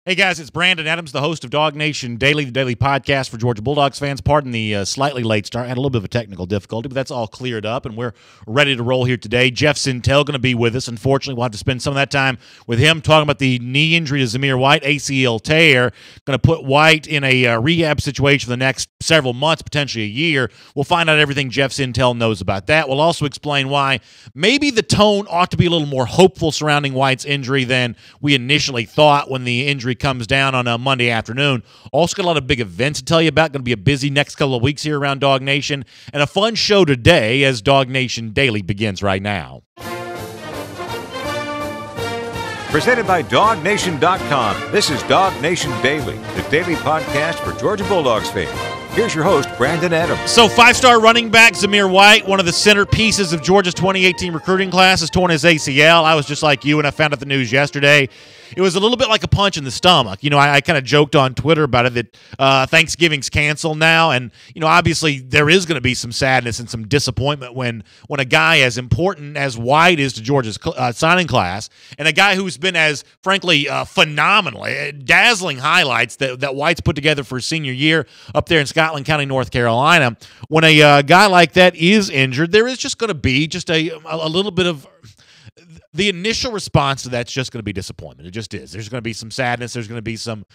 Hey guys, it's Brandon Adams, the host of DawgNation Daily, the daily podcast for Georgia Bulldogs fans. Pardon the slightly late start. I had a little bit of a technical difficulty, but that's all cleared up, and we're ready to roll here today. Jeff Sintel going to be with us. Unfortunately, we'll have to spend some of that time with him talking about the knee injury to Zamir White, ACL tear. Going to put White in a rehab situation for the next several months, potentially a year. We'll find out everything Jeff Sintel knows about that. We'll also explain why maybe the tone ought to be a little more hopeful surrounding White's injury than we initially thought when the injury comes down on a Monday afternoon. Also got a lot of big events to tell you about. Going to be a busy next couple of weeks here around DawgNation, and a fun show today as DawgNation Daily begins right now. Presented by DawgNation.com. This is DawgNation Daily, the daily podcast for Georgia Bulldogs fans. Here's your host, Brandon Adams. So, five-star running back Zamir White, one of the centerpieces of Georgia's 2018 recruiting class, has torn his ACL. I was just like you, and I found out the news yesterday. It was a little bit like a punch in the stomach. You know, I kind of joked on Twitter about it that Thanksgiving's canceled now, and, you know, obviously there is going to be some sadness and some disappointment when a guy as important as White is to Georgia's signing class, and a guy who's been as, frankly, phenomenal, dazzling highlights that White's put together for his senior year up there in Scotland County, North Carolina. When a guy like that is injured, there is just going to be just a little bit of the initial response to that's just going to be disappointment. It just is. There's going to be some sadness. There's going to be some,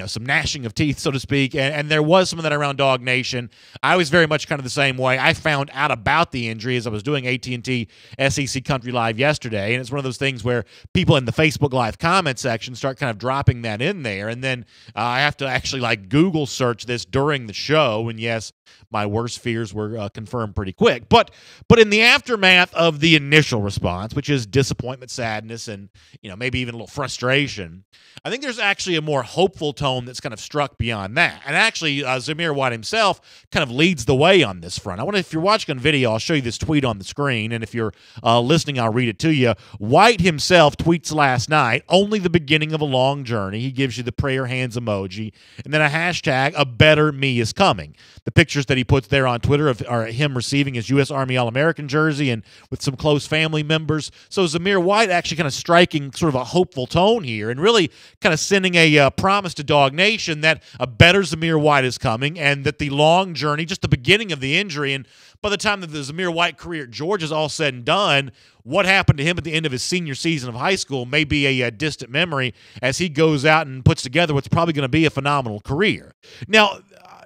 some gnashing of teeth, so to speak. And there was some of that around DawgNation. I was very much kind of the same way. I found out about the injury as I was doing AT&T SEC Country Live yesterday. And it's one of those things where people in the Facebook Live comment section start kind of dropping that in there. And then I have to actually Google search this during the show. And yes, my worst fears were confirmed pretty quick. But in the aftermath of the initial response, which is disappointment, sadness, and maybe even a little frustration, I think there's actually a more hopeful tone that's kind of struck beyond that. And actually, Zamir White himself kind of leads the way on this front. If you're watching on video, I'll show you this tweet on the screen, and if you're listening, I'll read it to you. White himself tweets last night, "Only the beginning of a long journey." He gives you the prayer hands emoji, and then a hashtag, "A better me is coming." The pictures that he puts there on Twitter are him receiving his U.S. Army All-American jersey and with some close family members. So Zamir White actually kind of striking sort of a hopeful tone here and really kind of sending a promise to DawgNation that a better Zamir White is coming and that the long journey, just the beginning of the injury, and by the time that the Zamir White career at Georgia is all said and done, what happened to him at the end of his senior season of high school may be a distant memory as he goes out and puts together what's probably going to be a phenomenal career. Now,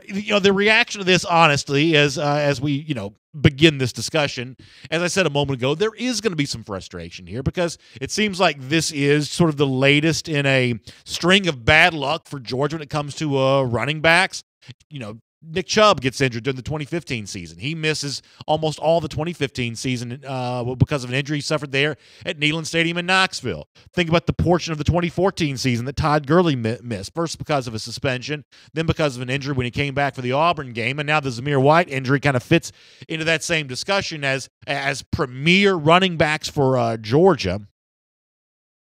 the reaction to this, honestly, as we, begin this discussion, as I said a moment ago, there is going to be some frustration here because it seems like this is sort of the latest in a string of bad luck for Georgia when it comes to running backs. Nick Chubb gets injured during the 2015 season. He misses almost all the 2015 season because of an injury he suffered there at Neyland Stadium in Knoxville. Think about the portion of the 2014 season that Todd Gurley missed, first because of a suspension, then because of an injury when he came back for the Auburn game, and now the Zamir White injury kind of fits into that same discussion as premier running backs for Georgia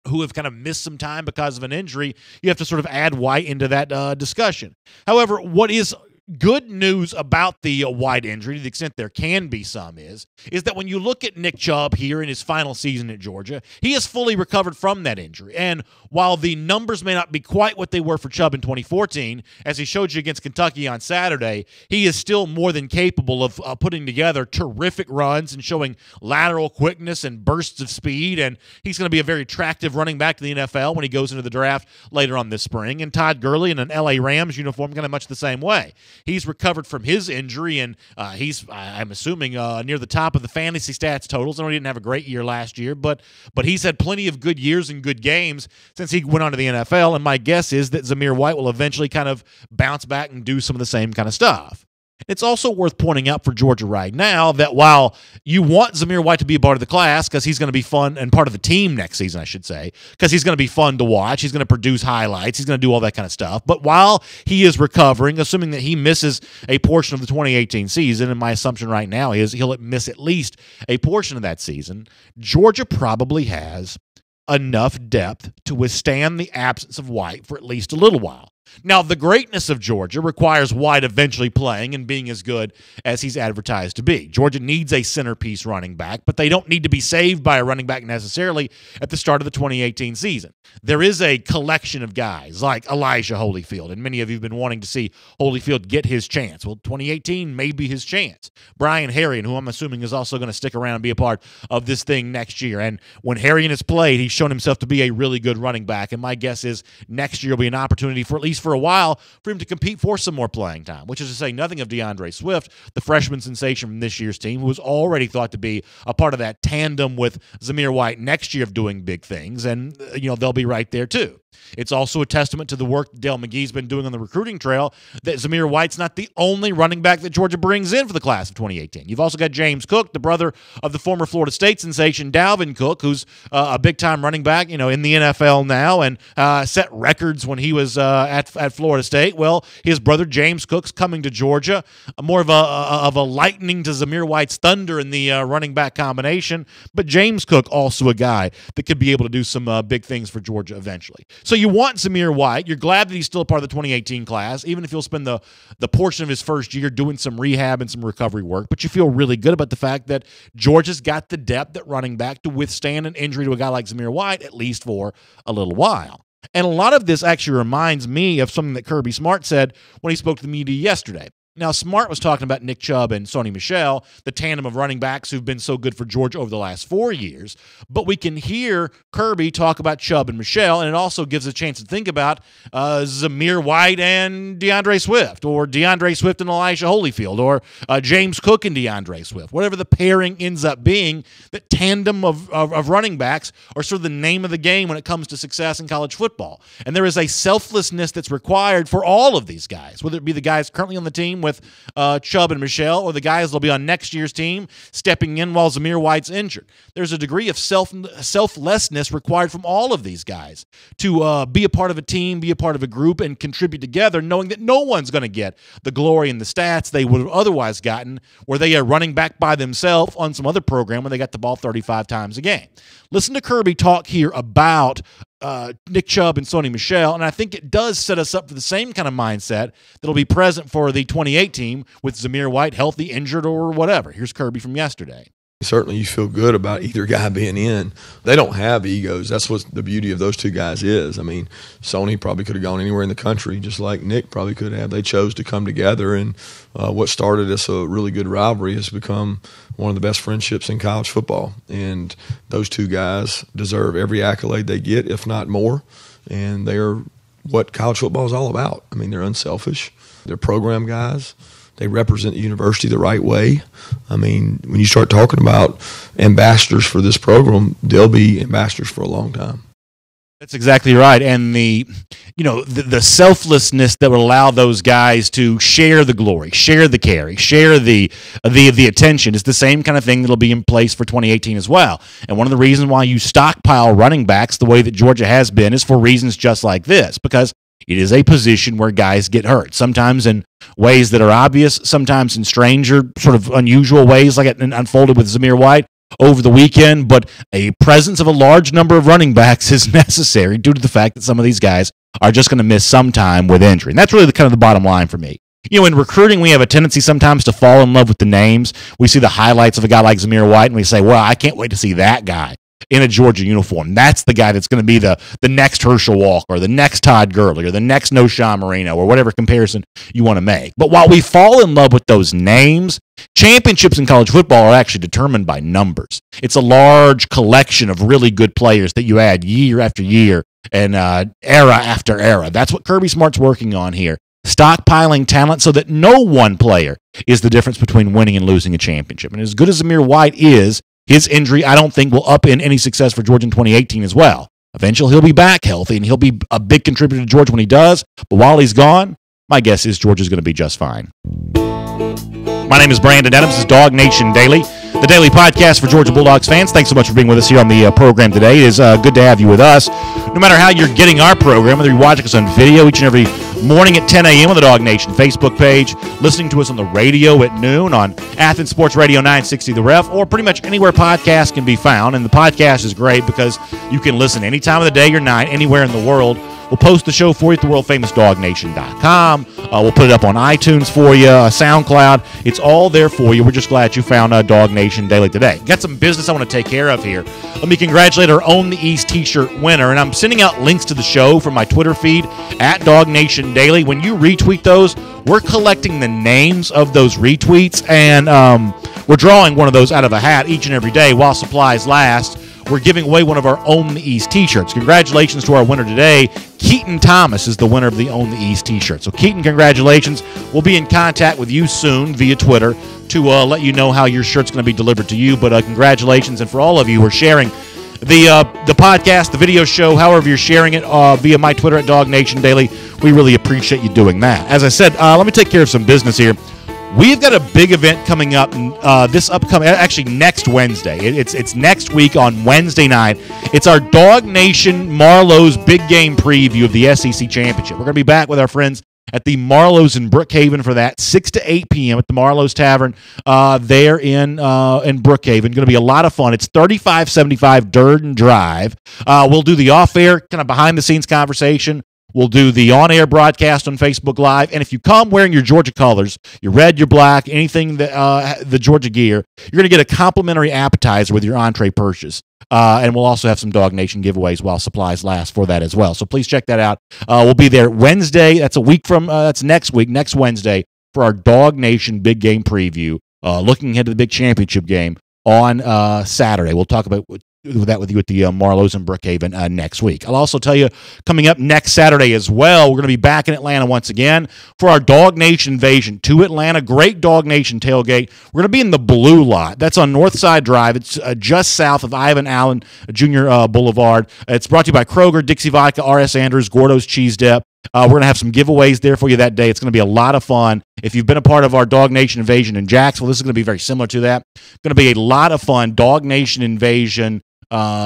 who have kind of missed some time because of an injury. You have to sort of add White into that discussion. However, what is good news about the White injury, to the extent there can be some, is that when you look at Nick Chubb here in his final season at Georgia, he has fully recovered from that injury. And while the numbers may not be quite what they were for Chubb in 2014, as he showed you against Kentucky on Saturday, he is still more than capable of putting together terrific runs and showing lateral quickness and bursts of speed. And he's going to be a very attractive running back to the NFL when he goes into the draft later on this spring. And Todd Gurley in an LA Rams uniform kind of much the same way. He's recovered from his injury, and he's, I'm assuming, near the top of the fantasy stats totals. I know he didn't have a great year last year, but he's had plenty of good years and good games since he went on to the NFL, and my guess is that Zamir White will eventually kind of bounce back and do some of the same kind of stuff. It's also worth pointing out for Georgia right now that while you want Zamir White to be a part of the class because he's going to be fun, and part of the team next season, I should say, because he's going to be fun to watch, he's going to produce highlights, he's going to do all that kind of stuff. But while he is recovering, assuming that he misses a portion of the 2018 season, and my assumption right now is he'll miss at least a portion of that season, Georgia probably has enough depth to withstand the absence of White for at least a little while. Now, the greatness of Georgia requires White eventually playing and being as good as he's advertised to be. Georgia needs a centerpiece running back, but they don't need to be saved by a running back necessarily at the start of the 2018 season. There is a collection of guys like Elijah Holyfield, and many of you have been wanting to see Holyfield get his chance. Well, 2018 may be his chance. Brian Harrion, who I'm assuming is also going to stick around and be a part of this thing next year. And when Harrion has played, he's shown himself to be a really good running back, and my guess is next year will be an opportunity for at least for a while for him to compete for some more playing time, which is to say nothing of DeAndre Swift, the freshman sensation from this year's team, who was already thought to be a part of that tandem with Zamir White next year of doing big things, and they'll be right there too. It's also a testament to the work that Dale McGee's been doing on the recruiting trail that Zamir White's not the only running back that Georgia brings in for the class of 2018. You've also got James Cook, the brother of the former Florida State sensation Dalvin Cook, who's a big-time running back, in the NFL now and set records when he was at Florida State. Well, his brother James Cook's coming to Georgia, more of a lightning to Zamir White's thunder in the running back combination. But James Cook also a guy that could be able to do some big things for Georgia eventually. So you want Zamir White. You're glad that he's still a part of the 2018 class, even if he'll spend the portion of his first year doing some rehab and some recovery work. But you feel really good about the fact that Georgia's got the depth at running back to withstand an injury to a guy like Zamir White, at least for a little while. And a lot of this actually reminds me of something that Kirby Smart said when he spoke to the media yesterday. Now, Smart was talking about Nick Chubb and Sony Michel, the tandem of running backs who've been so good for Georgia over the last 4 years. But we can hear Kirby talk about Chubb and Michel, and it also gives a chance to think about Zamir White and DeAndre Swift, or DeAndre Swift and Elijah Holyfield, or James Cook and DeAndre Swift. Whatever the pairing ends up being, that tandem of running backs are sort of the name of the game when it comes to success in college football. And there is a selflessness that's required for all of these guys, whether it be the guys currently on the team with Chubb and Michel, or the guys that'll be on next year's team stepping in while Zamir White's injured. There's a degree of selflessness required from all of these guys to be a part of a team, be a part of a group, and contribute together, knowing that no one's going to get the glory and the stats they would have otherwise gotten were they running back by themselves on some other program when they got the ball 35 times a game. Listen to Kirby talk here about Nick Chubb and Sony Michel, and I think it does set us up for the same kind of mindset that'll be present for the 28 team with Zamir White healthy, injured, or whatever. Here's Kirby from yesterday. Certainly you feel good about either guy being in. They don't have egos. That's what the beauty of those two guys is. I mean, Sony probably could have gone anywhere in the country, just like Nick probably could have. They chose to come together, and what started as a really good rivalry has become one of the best friendships in college football. And those two guys deserve every accolade they get, if not more. And they're what college football is all about. I mean, they're unselfish. They're program guys. They represent the university the right way. I mean, when you start talking about ambassadors for this program, they'll be ambassadors for a long time. That's exactly right. And the selflessness that would allow those guys to share the glory, share the carry, share the attention is the same kind of thing that'll be in place for 2018 as well. And one of the reasons why you stockpile running backs the way that Georgia has been is for reasons just like this, because it is a position where guys get hurt, sometimes in ways that are obvious, sometimes in stranger, sort of unusual ways, like it unfolded with Zamir White over the weekend. But a presence of a large number of running backs is necessary due to the fact that some of these guys are just going to miss some time with injury. And that's really kind of the bottom line for me. In recruiting, we have a tendency sometimes to fall in love with the names. We see the highlights of a guy like Zamir White, and we say, well, I can't wait to see that guy in a Georgia uniform. That's the guy that's going to be the next Herschel Walker, or the next Todd Gurley, or the next Noshawn Marino, or whatever comparison you want to make. But while we fall in love with those names, championships in college football are actually determined by numbers. It's a large collection of really good players that you add year after year and era after era. That's what Kirby Smart's working on here. Stockpiling talent so that no one player is the difference between winning and losing a championship. And as good as Zamir White is, his injury, I don't think, will upend any success for Georgia in 2018 as well. Eventually, he'll be back healthy, and he'll be a big contributor to Georgia when he does. But while he's gone, my guess is Georgia's going to be just fine. My name is Brandon Adams. This is DawgNation Daily, the daily podcast for Georgia Bulldogs fans. Thanks so much for being with us here on the program today. It is good to have you with us. No matter how you're getting our program, whether you're watching us on video each and every morning at 10 a.m. on the DawgNation Facebook page, listening to us on the radio at noon on Athens Sports Radio 960 The Ref, or pretty much anywhere podcasts can be found. And the podcast is great because you can listen any time of the day or night, anywhere in the world, We'll post the show for you at the world-famous DawgNation.com. We'll put it up on iTunes for you, SoundCloud. It's all there for you. We're just glad you found Dawg Nation Daily today. Got some business I want to take care of here. Let me congratulate our Own the East t-shirt winner, and I'm sending out links to the show from my Twitter feed at DawgNation Daily. When you retweet those, we're collecting the names of those retweets, and we're drawing one of those out of a hat each and every day while supplies last. We're giving away one of our Own the East t-shirts. Congratulations to our winner today. Keaton Thomas is the winner of the Own the East t-shirt. So, Keaton, congratulations. We'll be in contact with you soon via Twitter to let you know how your shirt's going to be delivered to you. But congratulations, and for all of you who are sharing the podcast, the video show, however you're sharing it via my Twitter at DawgNation Daily, we really appreciate you doing that. As I said, let me take care of some business here. We've got a big event coming up next Wednesday. It's next week on Wednesday night. It's our DawgNation Marlowe's Big Game preview of the SEC Championship. We're going to be back with our friends at the Marlowe's in Brookhaven for that, 6 to 8 p.m. at the Marlowe's Tavern there in Brookhaven. Going to be a lot of fun. It's 3575 Durden Drive. We'll do the off-air, kind of behind-the-scenes conversation. We'll do the on-air broadcast on Facebook Live. And if you come wearing your Georgia colors, your red, your black, anything that the Georgia gear, you're going to get a complimentary appetizer with your entree purchase. And we'll also have some DawgNation giveaways while supplies last for that as well. So please check that out. We'll be there Wednesday. That's a week from that's next week, next Wednesday, for our DawgNation Big Game preview, looking ahead to the big championship game on Saturday. We'll talk about that with you at the Marlowe's in Brookhaven next week. I'll also tell you, coming up next Saturday as well, we're going to be back in Atlanta once again for our DawgNation Invasion to Atlanta. Great DawgNation tailgate. We're going to be in the Blue Lot. That's on Northside Drive. It's just south of Ivan Allen Jr. Boulevard. It's brought to you by Kroger, Dixie Vodka, R.S. Andrews, Gordo's Cheese Dip. We're going to have some giveaways there for you that day. It's going to be a lot of fun. If you've been a part of our DawgNation Invasion in Jacksonville, this is going to be very similar to that. It's going to be a lot of fun. DawgNation Invasion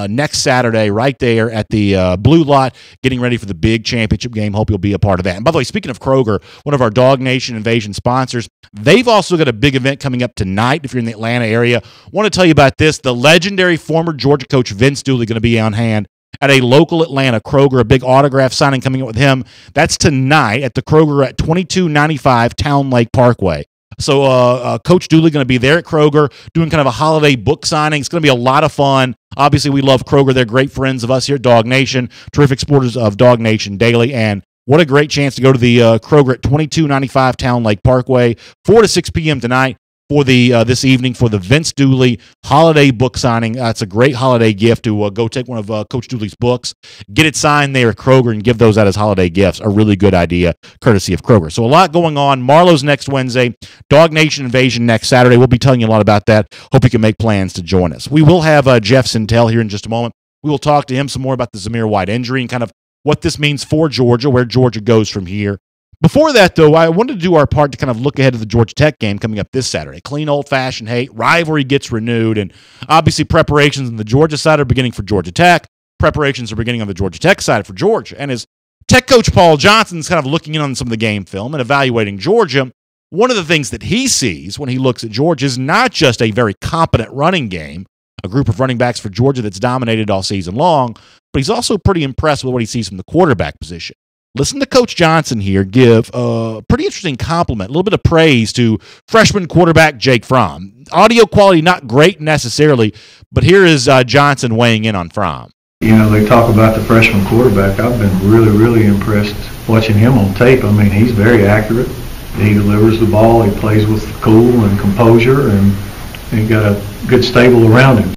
next Saturday right there at the Blue Lot, getting ready for the big championship game. Hope you'll be a part of that. And by the way, speaking of Kroger, one of our DawgNation Invasion sponsors, they've also got a big event coming up tonight if you're in the Atlanta area. Want to tell you about this. The legendary former Georgia coach Vince Dooley going to be on hand at a local Atlanta Kroger, a big autograph signing coming up with him. That's tonight at the Kroger at 2295 Town Lake Parkway. So Coach Dooley going to be there at Kroger doing kind of a holiday book signing. It's going to be a lot of fun. Obviously, we love Kroger. They're great friends of us here at DawgNation, terrific supporters of DawgNation Daily, and what a great chance to go to the Kroger at 2295 Town Lake Parkway, 4 to 6 p.m. tonight for the this evening for the Vince Dooley holiday book signing. It's a great holiday gift to go take one of Coach Dooley's books, get it signed there at Kroger, and give those out as holiday gifts. A really good idea, courtesy of Kroger. So a lot going on. Marlowe's next Wednesday, DawgNation Invasion next Saturday. We'll be telling you a lot about that. Hope you can make plans to join us. We will have Jeff Sintel here in just a moment. We will talk to him some more about the Zamir White injury and kind of what this means for Georgia, where Georgia goes from here. Before that, though, I wanted to do our part to kind of look ahead to the Georgia Tech game coming up this Saturday. Clean, old-fashioned hate. Rivalry gets renewed, and obviously preparations on the Georgia side are beginning for Georgia Tech. Preparations are beginning on the Georgia Tech side for Georgia. And as Tech coach Paul Johnson's kind of looking in on some of the game film and evaluating Georgia, one of the things that he sees when he looks at Georgia is not just a very competent running game, a group of running backs for Georgia that's dominated all season long, but he's also pretty impressed with what he sees from the quarterback position. Listen to Coach Johnson here give a pretty interesting compliment, a little bit of praise to freshman quarterback Jake Fromm. Audio quality not great necessarily, but here is Johnson weighing in on Fromm. You know, they talk about the freshman quarterback. I've been really, really impressed watching him on tape. I mean, he's very accurate. He delivers the ball. He plays with cool and composure, and he got a good stable around him.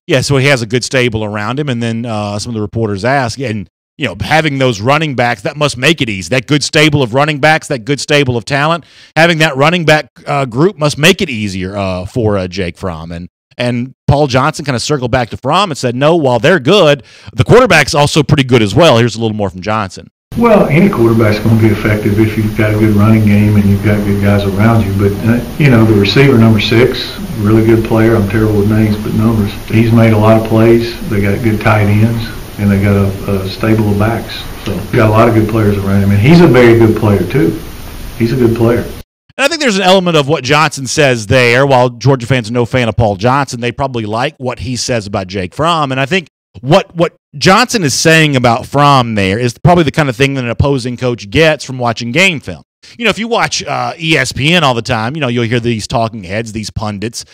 Yeah, so he has a good stable around him, and then some of the reporters ask, and you know, having those running backs, that must make it easy. That good stable of running backs, that good stable of talent, having that running back group must make it easier for Jake Fromm. And Paul Johnson kind of circled back to Fromm and said, no, while they're good, the quarterback's also pretty good as well. Here's a little more from Johnson. Well, any quarterback's going to be effective if you've got a good running game and you've got good guys around you. But, you know, the receiver, number 6, really good player. I'm terrible with names, but numbers. He's made a lot of plays. They got good tight ends, and they got a stable of backs. So got a lot of good players around him. And he's a very good player, too. He's a good player. And I think there's an element of what Johnson says there. While Georgia fans are no fan of Paul Johnson, they probably like what he says about Jake Fromm. And I think What Johnson is saying about Fromm there is probably the kind of thing that an opposing coach gets from watching game film. If you watch ESPN all the time, you'll hear these talking heads, these pundits,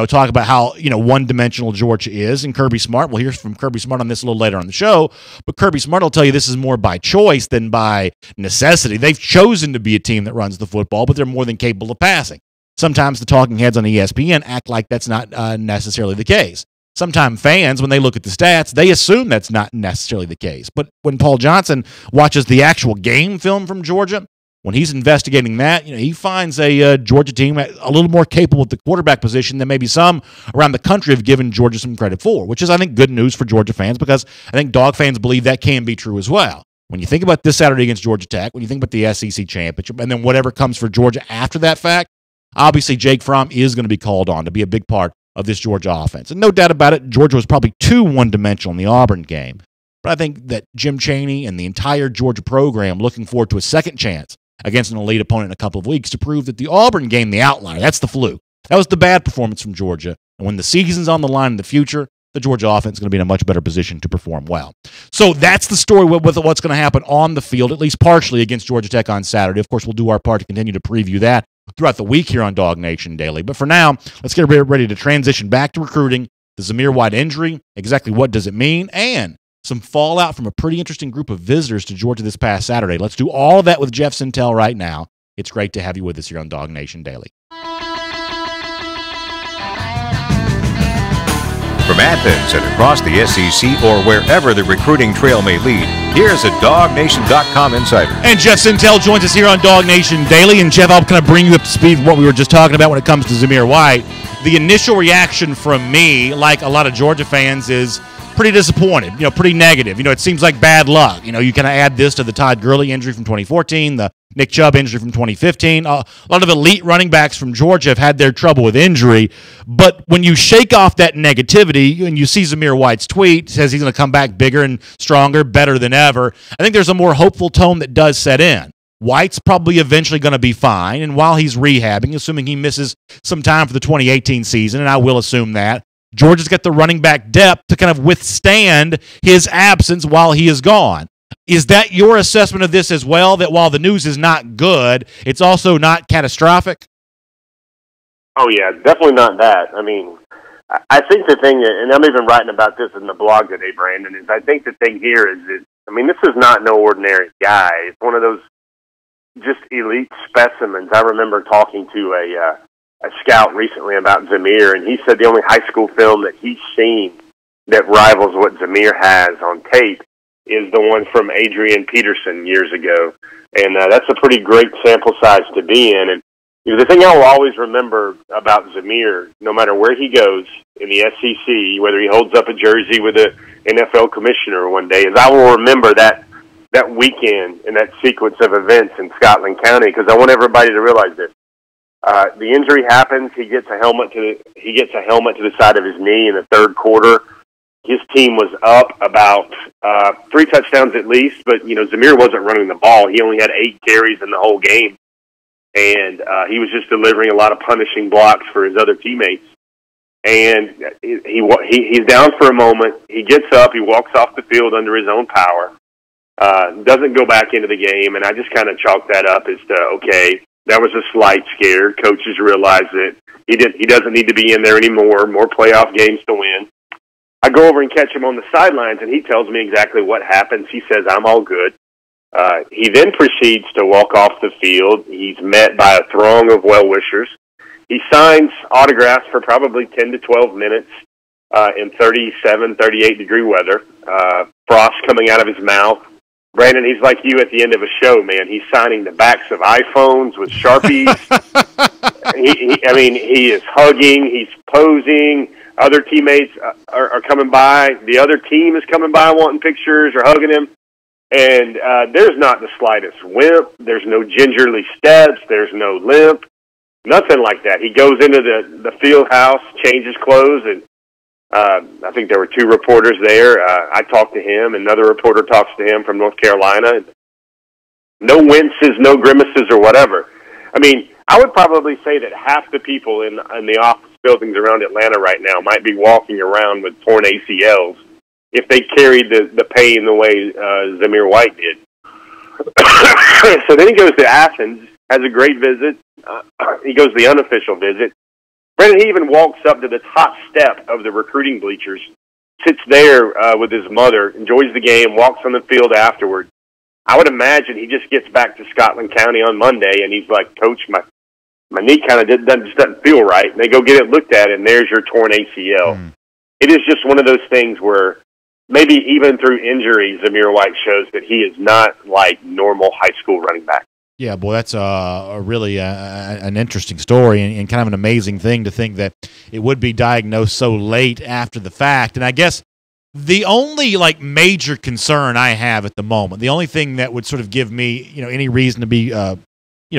talk about how, one-dimensional Georgia is. And Kirby Smart, we'll hear from Kirby Smart on this a little later on the show, but Kirby Smart will tell you this is more by choice than by necessity. They've chosen to be a team that runs the football, but they're more than capable of passing. Sometimes the talking heads on ESPN act like that's not necessarily the case. Sometimes fans, when they look at the stats, they assume that's not necessarily the case. But when Paul Johnson watches the actual game film from Georgia, when he's investigating that, he finds a Georgia team a little more capable at the quarterback position than maybe some around the country have given Georgia some credit for, which is, I think, good news for Georgia fans because I think Dog fans believe that can be true as well. When you think about this Saturday against Georgia Tech, when you think about the SEC championship, and then whatever comes for Georgia after that fact, obviously Jake Fromm is going to be called on to be a big part of this Georgia offense. And no doubt about it, Georgia was probably too one-dimensional in the Auburn game. But I think that Jim Chaney and the entire Georgia program looking forward to a second chance against an elite opponent in a couple of weeks to prove that the Auburn game, the outlier, that's the fluke. That was the bad performance from Georgia. And when the season's on the line in the future, the Georgia offense is going to be in a much better position to perform well. So that's the story with what's going to happen on the field, at least partially against Georgia Tech on Saturday. Of course, we'll do our part to continue to preview that throughout the week here on DawgNation Daily. But for now, let's get ready to transition back to recruiting, the Zamir White injury, exactly what does it mean, and some fallout from a pretty interesting group of visitors to Georgia this past Saturday. Let's do all of that with Jeff Sintel right now. It's great to have you with us here on DawgNation Daily. From Athens and across the SEC or wherever the recruiting trail may lead, here's a DawgNation.com insider. And Jeff Sintel joins us here on DawgNation Daily. And Jeff, I'll kind of bring you up to speed with what we were just talking about when it comes to Zamir White. The initial reaction from me, like a lot of Georgia fans, is pretty disappointed, pretty negative. It seems like bad luck. You kind of add this to the Todd Gurley injury from 2014, the Nick Chubb injury from 2015. A lot of elite running backs from Georgia have had their trouble with injury. But when you shake off that negativity and you see Zamir White's tweet, says he's going to come back bigger and stronger, better than ever, I think there's a more hopeful tone that does set in. White's probably eventually going to be fine, and while he's rehabbing, assuming he misses some time for the 2018 season, and I will assume that, Georgia's got the running back depth to kind of withstand his absence while he is gone. Is that your assessment of this as well, that while the news is not good, it's also not catastrophic? Oh, yeah, definitely not that. I mean, I think the thing, and I'm even writing about this in the blog today, Brandon, is I think the thing here is that, this is not no ordinary guy. It's one of those just elite specimens. I remember talking to a scout recently about Zamir, and he said the only high school film that he's seen that rivals what Zamir has on tape is the one from Adrian Peterson years ago. And that's a pretty great sample size to be in. And the thing I will always remember about Zamir, no matter where he goes in the SEC, whether he holds up a jersey with an NFL commissioner one day, is I will remember that weekend and that sequence of events in Scotland County, because I want everybody to realize this. The injury happens. He gets a helmet to the side of his knee in the third quarter. His team was up about 3 touchdowns at least, but Zamir wasn't running the ball. He only had 8 carries in the whole game, and he was just delivering a lot of punishing blocks for his other teammates. And he's down for a moment. He gets up. He walks off the field under his own power. Doesn't go back into the game, and I just kind of chalk that up as to, okay, that was a slight scare. Coaches realize that he doesn't need to be in there anymore. More playoff games to win. I go over and catch him on the sidelines, and he tells me exactly what happens. He says, I'm all good. He then proceeds to walk off the field. He's met by a throng of well-wishers. He signs autographs for probably 10 to 12 minutes in 37, 38-degree weather. Frost coming out of his mouth. Brandon, he's like you at the end of a show, man. He's signing the backs of iPhones with Sharpies. He is hugging. He's posing. Other teammates are coming by. The other team is coming by wanting pictures or hugging him. And there's not the slightest wimp. There's no gingerly steps. There's no limp. Nothing like that. He goes into the field house, changes clothes, and I think there were 2 reporters there. I talked to him. Another reporter talks to him from North Carolina. No winces, no grimaces or whatever. I would probably say that half the people in the office buildings around Atlanta right now might be walking around with torn ACLs if they carried the pain the way Zamir White did. So then he goes to Athens, has a great visit. He goes the unofficial visit. Brandon, he even walks up to the top step of the recruiting bleachers, sits there with his mother, enjoys the game, walks on the field afterward. I would imagine he just gets back to Scotland County on Monday, and he's like, Coach, my knee kind of just doesn't feel right. And they go get it looked at, and there's your torn ACL. It is just one of those things where maybe even through injury, Zamir White shows that he is not like normal high school running back. Yeah, boy, that's a really an interesting story and kind of an amazing thing to think that it would be diagnosed so late after the fact. And I guess the only like major concern I have at the moment, the only thing that would sort of give me any reason to be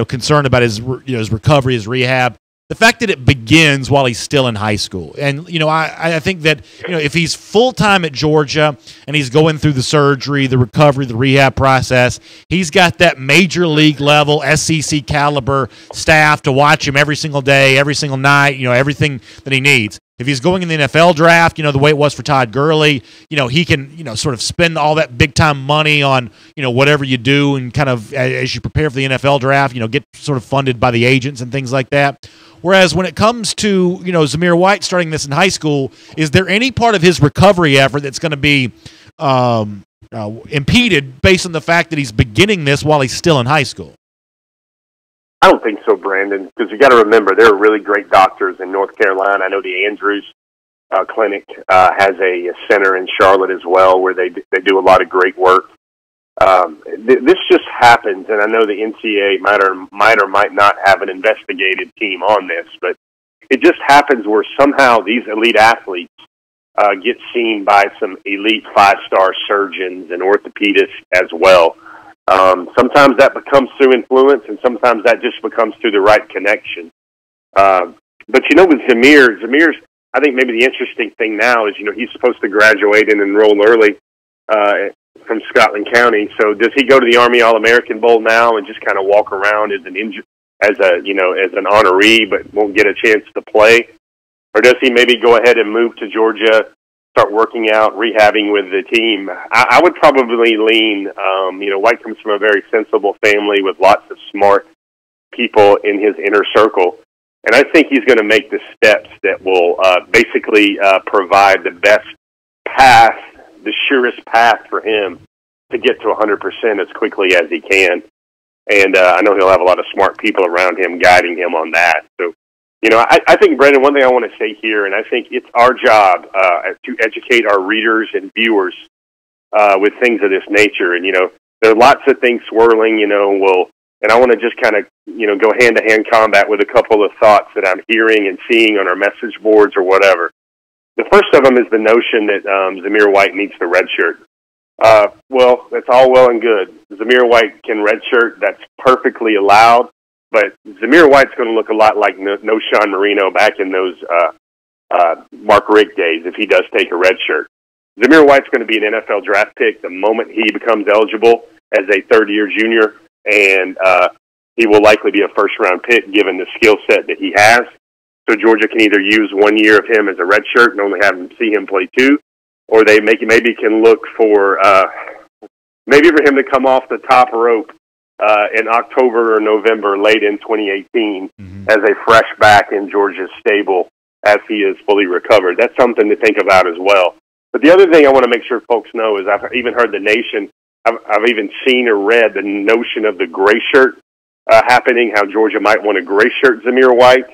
concerned about his recovery, his rehab, the fact that it begins while he's still in high school. And, I think that, if he's full-time at Georgia and he's going through the surgery, the recovery, the rehab process, he's got that major league level, SEC caliber staff to watch him every single day, every single night, everything that he needs. If he's going in the NFL draft, the way it was for Todd Gurley, he can, sort of spend all that big-time money on, whatever you do and kind of as you prepare for the NFL draft, get sort of funded by the agents and things like that. Whereas when it comes to, Zamir White starting this in high school, is there any part of his recovery effort that's going to be impeded based on the fact that he's beginning this while he's still in high school? I don't think so, Brandon, because you got to remember there are really great doctors in North Carolina. I know the Andrews Clinic has a center in Charlotte as well where they do a lot of great work. This just happens, and I know the NCAA might or might not have an investigative team on this, but it just happens where somehow these elite athletes get seen by some elite five-star surgeons and orthopedists as well. Sometimes that becomes through influence, and sometimes that just becomes through the right connection. But with Zamir's, I think maybe the interesting thing now is, he's supposed to graduate and enroll early from Scotland County. So does he go to the Army All-American Bowl now and just kind of walk around as an honoree, but won't get a chance to play? Or does he maybe go ahead and move to Georgia, start working out, rehabbing with the team? I would probably lean, White comes from a very sensible family with lots of smart people in his inner circle. And I think he's going to make the steps that will basically provide the best path, the surest path for him to get to 100% as quickly as he can. And I know he'll have a lot of smart people around him guiding him on that. So, I think, Brendan, one thing I want to say here, and I think it's our job to educate our readers and viewers with things of this nature. And, there are lots of things swirling, and I want to just kind of, go hand-to-hand combat with a couple of thoughts that I'm hearing and seeing on our message boards or whatever. The first of them is the notion that Zamir White needs the red shirt. Well, that's all well and good. Zamir White can redshirt. That's perfectly allowed. But Zamir White's going to look a lot like no Sean Marino back in those Mark Richt days if he does take a red shirt. Zamir White's going to be an NFL draft pick the moment he becomes eligible as a third-year junior, and he will likely be a first-round pick given the skill set that he has. So Georgia can either use 1 year of him as a red shirt and only have him see him play 2, or they maybe can look for maybe for him to come off the top rope in October or November, late in 2018, as a fresh back in Georgia's stable as he is fully recovered. That's something to think about as well. But the other thing I want to make sure folks know is I've even heard the nation, I've even seen or read the notion of the gray shirt happening, how Georgia might want to gray shirt Zamir White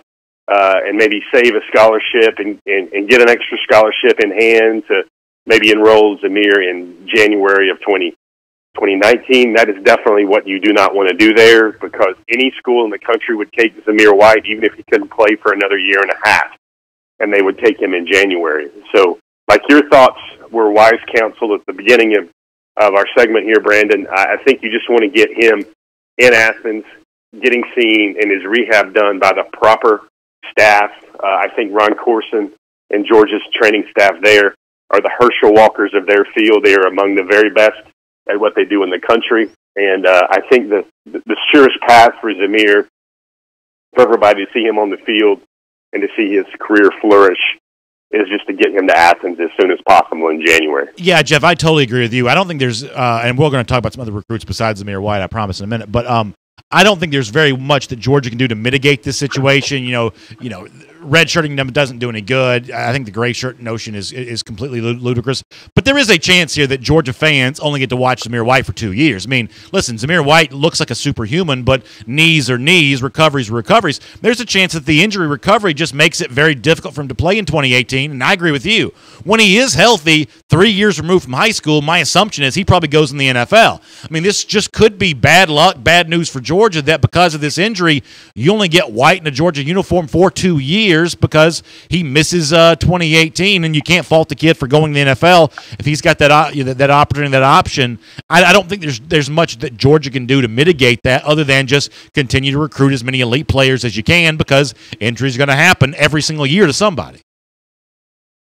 and maybe save a scholarship and get an extra scholarship in hand to maybe enroll Zamir in January of 2019. That is definitely what you do not want to do there, because any school in the country would take Zamir White even if he couldn't play for another year and a half, and they would take him in January. So, like your thoughts were wise counsel at the beginning of our segment here, Brandon, I think you just want to get him in Athens, getting seen and his rehab done by the proper staff. I think Ron Corson and Georgia's training staff there are the Herschel Walkers of their field. They are among the very best at what they do in the country. And I think the surest path for Zamir, for everybody to see him on the field and to see his career flourish, is just to get him to Athens as soon as possible in January. Yeah, Jeff, I totally agree with you. I don't think there's, and we're going to talk about some other recruits besides Zamir White, I promise, in a minute, but I don't think there's very much that Georgia can do to mitigate this situation. You know, redshirting them doesn't do any good. I think the gray shirt notion is completely ludicrous. But there is a chance here that Georgia fans only get to watch Zamir White for 2 years. I mean, listen, Zamir White looks like a superhuman, but knees are knees, recoveries are recoveries. There's a chance that the injury recovery just makes it very difficult for him to play in 2018, and I agree with you. When he is healthy, 3 years removed from high school, my assumption is he probably goes in the NFL. I mean, this just could be bad luck, bad news for Georgia that because of this injury, you only get White in a Georgia uniform for 2 years because he misses 2018, and you can't fault the kid for going to the NFL if he's got that opportunity, that option. I don't think there's much that Georgia can do to mitigate that other than just continue to recruit as many elite players as you can because injuries are going to happen every single year to somebody.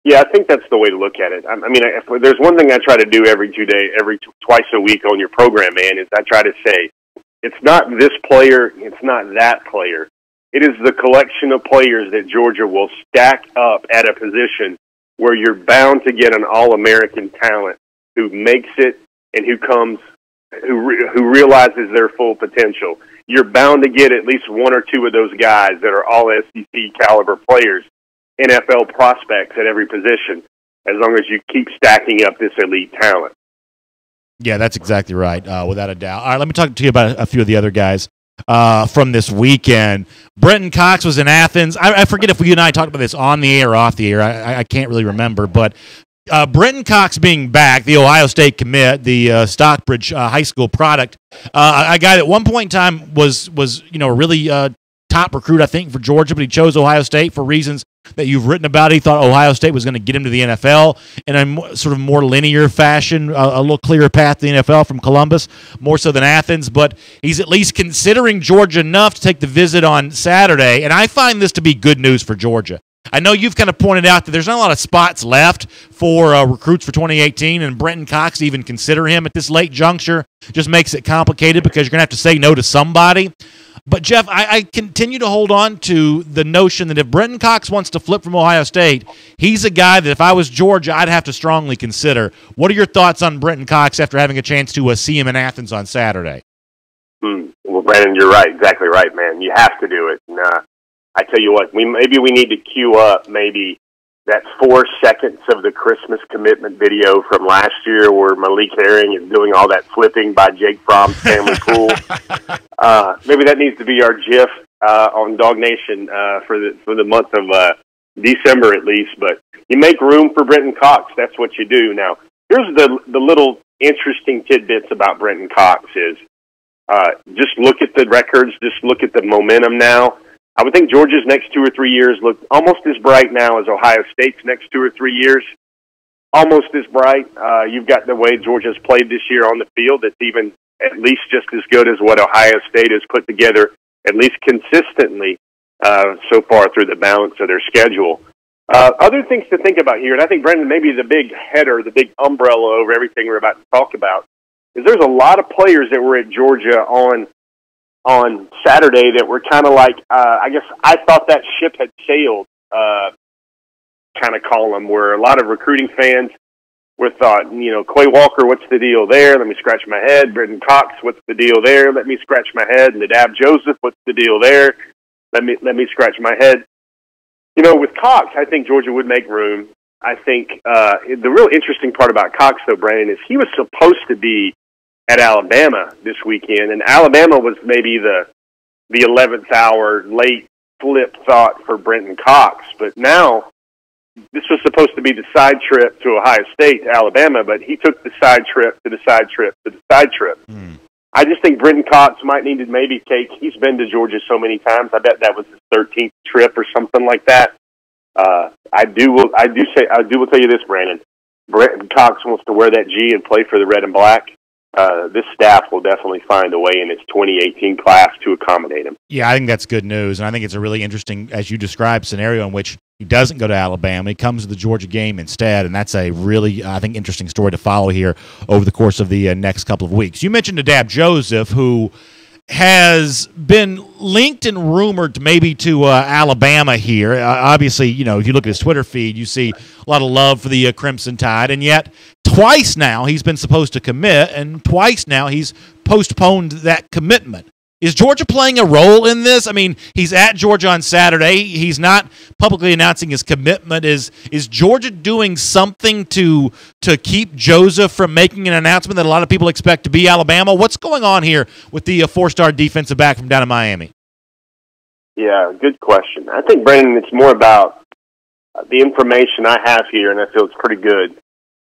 Yeah, I think that's the way to look at it. I mean, if there's one thing I try to do twice a week on your program, man, is I try to say, it's not this player, it's not that player. It is the collection of players that Georgia will stack up at a position where you're bound to get an All-American talent who makes it and who realizes their full potential. You're bound to get at least one or two of those guys that are all SEC caliber players, NFL prospects at every position, as long as you keep stacking up this elite talent. Yeah, that's exactly right, without a doubt. All right, let me talk to you about a few of the other guys from this weekend. Brenton Cox was in Athens. I forget if you and I talked about this on the air or off the air. I can't really remember, but Brenton Cox being back, the Ohio State commit, the Stockbridge High School product, a guy that at one point in time was a really top recruit, I think, for Georgia, but he chose Ohio State for reasons that you've written about. He thought Ohio State was going to get him to the NFL in a sort of more linear fashion, a little clearer path to the NFL from Columbus, more so than Athens, but he's at least considering Georgia enough to take the visit on Saturday, and I find this to be good news for Georgia. I know you've kind of pointed out that there's not a lot of spots left for recruits for 2018, and Brenton Cox, to even consider him at this late juncture, just makes it complicated because you're going to have to say no to somebody. But, Jeff, I continue to hold on to the notion that if Brenton Cox wants to flip from Ohio State, he's a guy that if I was Georgia, I'd have to strongly consider. What are your thoughts on Brenton Cox after having a chance to see him in Athens on Saturday? Well, Brandon, you're right. Exactly right, man. You have to do it. And, I tell you what, maybe we need to queue up maybe that 4 seconds of the Christmas commitment video from last year where Malik Herring is doing all that flipping by Jake Fromm's family pool. Maybe that needs to be our GIF on DawgNation for the month of December at least. But you make room for Brenton Cox. That's what you do. Now, here's the little interesting tidbits about Brenton Cox is just look at the records. Just look at the momentum now. I would think Georgia's next 2 or 3 years look almost as bright now as Ohio State's next 2 or 3 years. Almost as bright. You've got the way Georgia's played this year on the field that's even at least just as good as what Ohio State has put together, at least consistently so far through the balance of their schedule. Other things to think about here, and I think, Brendan, maybe the big header, the big umbrella over everything we're about to talk about, is there's a lot of players that were at Georgia on Saturday that were kind of like, I guess I thought that ship had sailed kind of column, where a lot of recruiting fans were thought, Quay Walker, what's the deal there? Let me scratch my head. Brenton Cox, what's the deal there? Let me scratch my head. And Nadab Joseph, what's the deal there? Let me scratch my head. With Cox, I think Georgia would make room. I think the real interesting part about Cox, though, Brandon, is he was supposed to be at Alabama this weekend, and Alabama was maybe the 11th hour late flip thought for Brenton Cox. But now this was supposed to be the side trip to Ohio State to Alabama, but he took the side trip to the side trip to the side trip. I just think Brenton Cox might need to maybe he's been to Georgia so many times. I bet that was his 13th trip or something like that. I will tell you this, Brandon. Brenton Cox wants to wear that G and play for the red and black. This staff will definitely find a way in its 2018 class to accommodate him. Yeah, I think that's good news, and I think it's a really interesting, as you described, scenario in which he doesn't go to Alabama. He comes to the Georgia game instead, and that's a really, I think, interesting story to follow here over the course of the next couple of weeks. You mentioned Nadab Joseph, who has been linked and rumored maybe to Alabama here. Obviously, you know, if you look at his Twitter feed, you see a lot of love for the Crimson Tide, and yet twice now he's been supposed to commit, and twice now he's postponed that commitment. Is Georgia playing a role in this? I mean, he's at Georgia on Saturday. He's not publicly announcing his commitment. Is Georgia doing something to keep Joseph from making an announcement that a lot of people expect to be Alabama? What's going on here with the four-star defensive back from down in Miami? Yeah, good question. I think, Brandon, it's more about the information I have here, and I feel it's pretty good,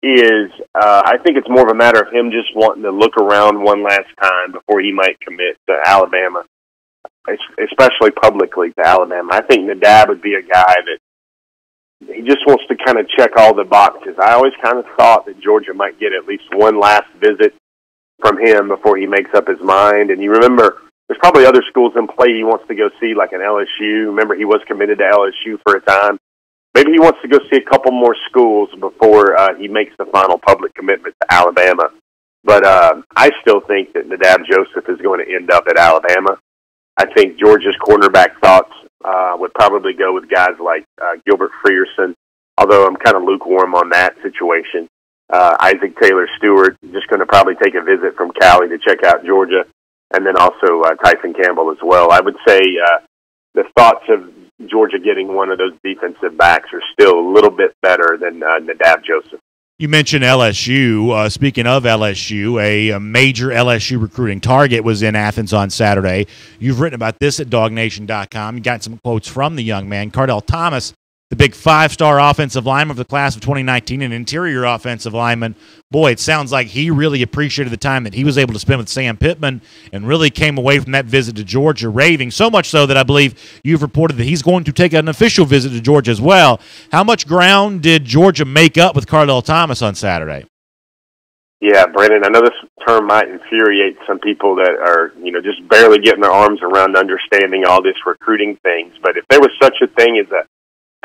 is I think it's more of a matter of him just wanting to look around one last time before he might commit to Alabama, especially publicly to Alabama. I think Nadab would be a guy that he just wants to kind of check all the boxes. I always kind of thought that Georgia might get at least one last visit from him before he makes up his mind. And you remember, there's probably other schools in play he wants to go see, like an LSU. Remember, he was committed to LSU for a time. Maybe he wants to go see a couple more schools before he makes the final public commitment to Alabama. But I still think that Nadab Joseph is going to end up at Alabama. I think Georgia's cornerback thoughts would probably go with guys like Gilbert Frierson, although I'm kind of lukewarm on that situation. Isaac Taylor-Stewart, just going to probably take a visit from Cali to check out Georgia, and then also Tyson Campbell as well. I would say the thoughts of Georgia getting one of those defensive backs are still a little bit better than Nadab Joseph. You mentioned LSU. Speaking of LSU, a major LSU recruiting target was in Athens on Saturday. You've written about this at DawgNation.com. You got some quotes from the young man. Cardell Thomas, the big five-star offensive lineman of the class of 2019, an interior offensive lineman. Boy, it sounds like he really appreciated the time that he was able to spend with Sam Pittman and really came away from that visit to Georgia raving, so much so that I believe you've reported that he's going to take an official visit to Georgia as well. How much ground did Georgia make up with Cardell Thomas on Saturday? Yeah, Brandon, I know this term might infuriate some people that are, you know, just barely getting their arms around understanding all this recruiting things, but if there was such a thing as a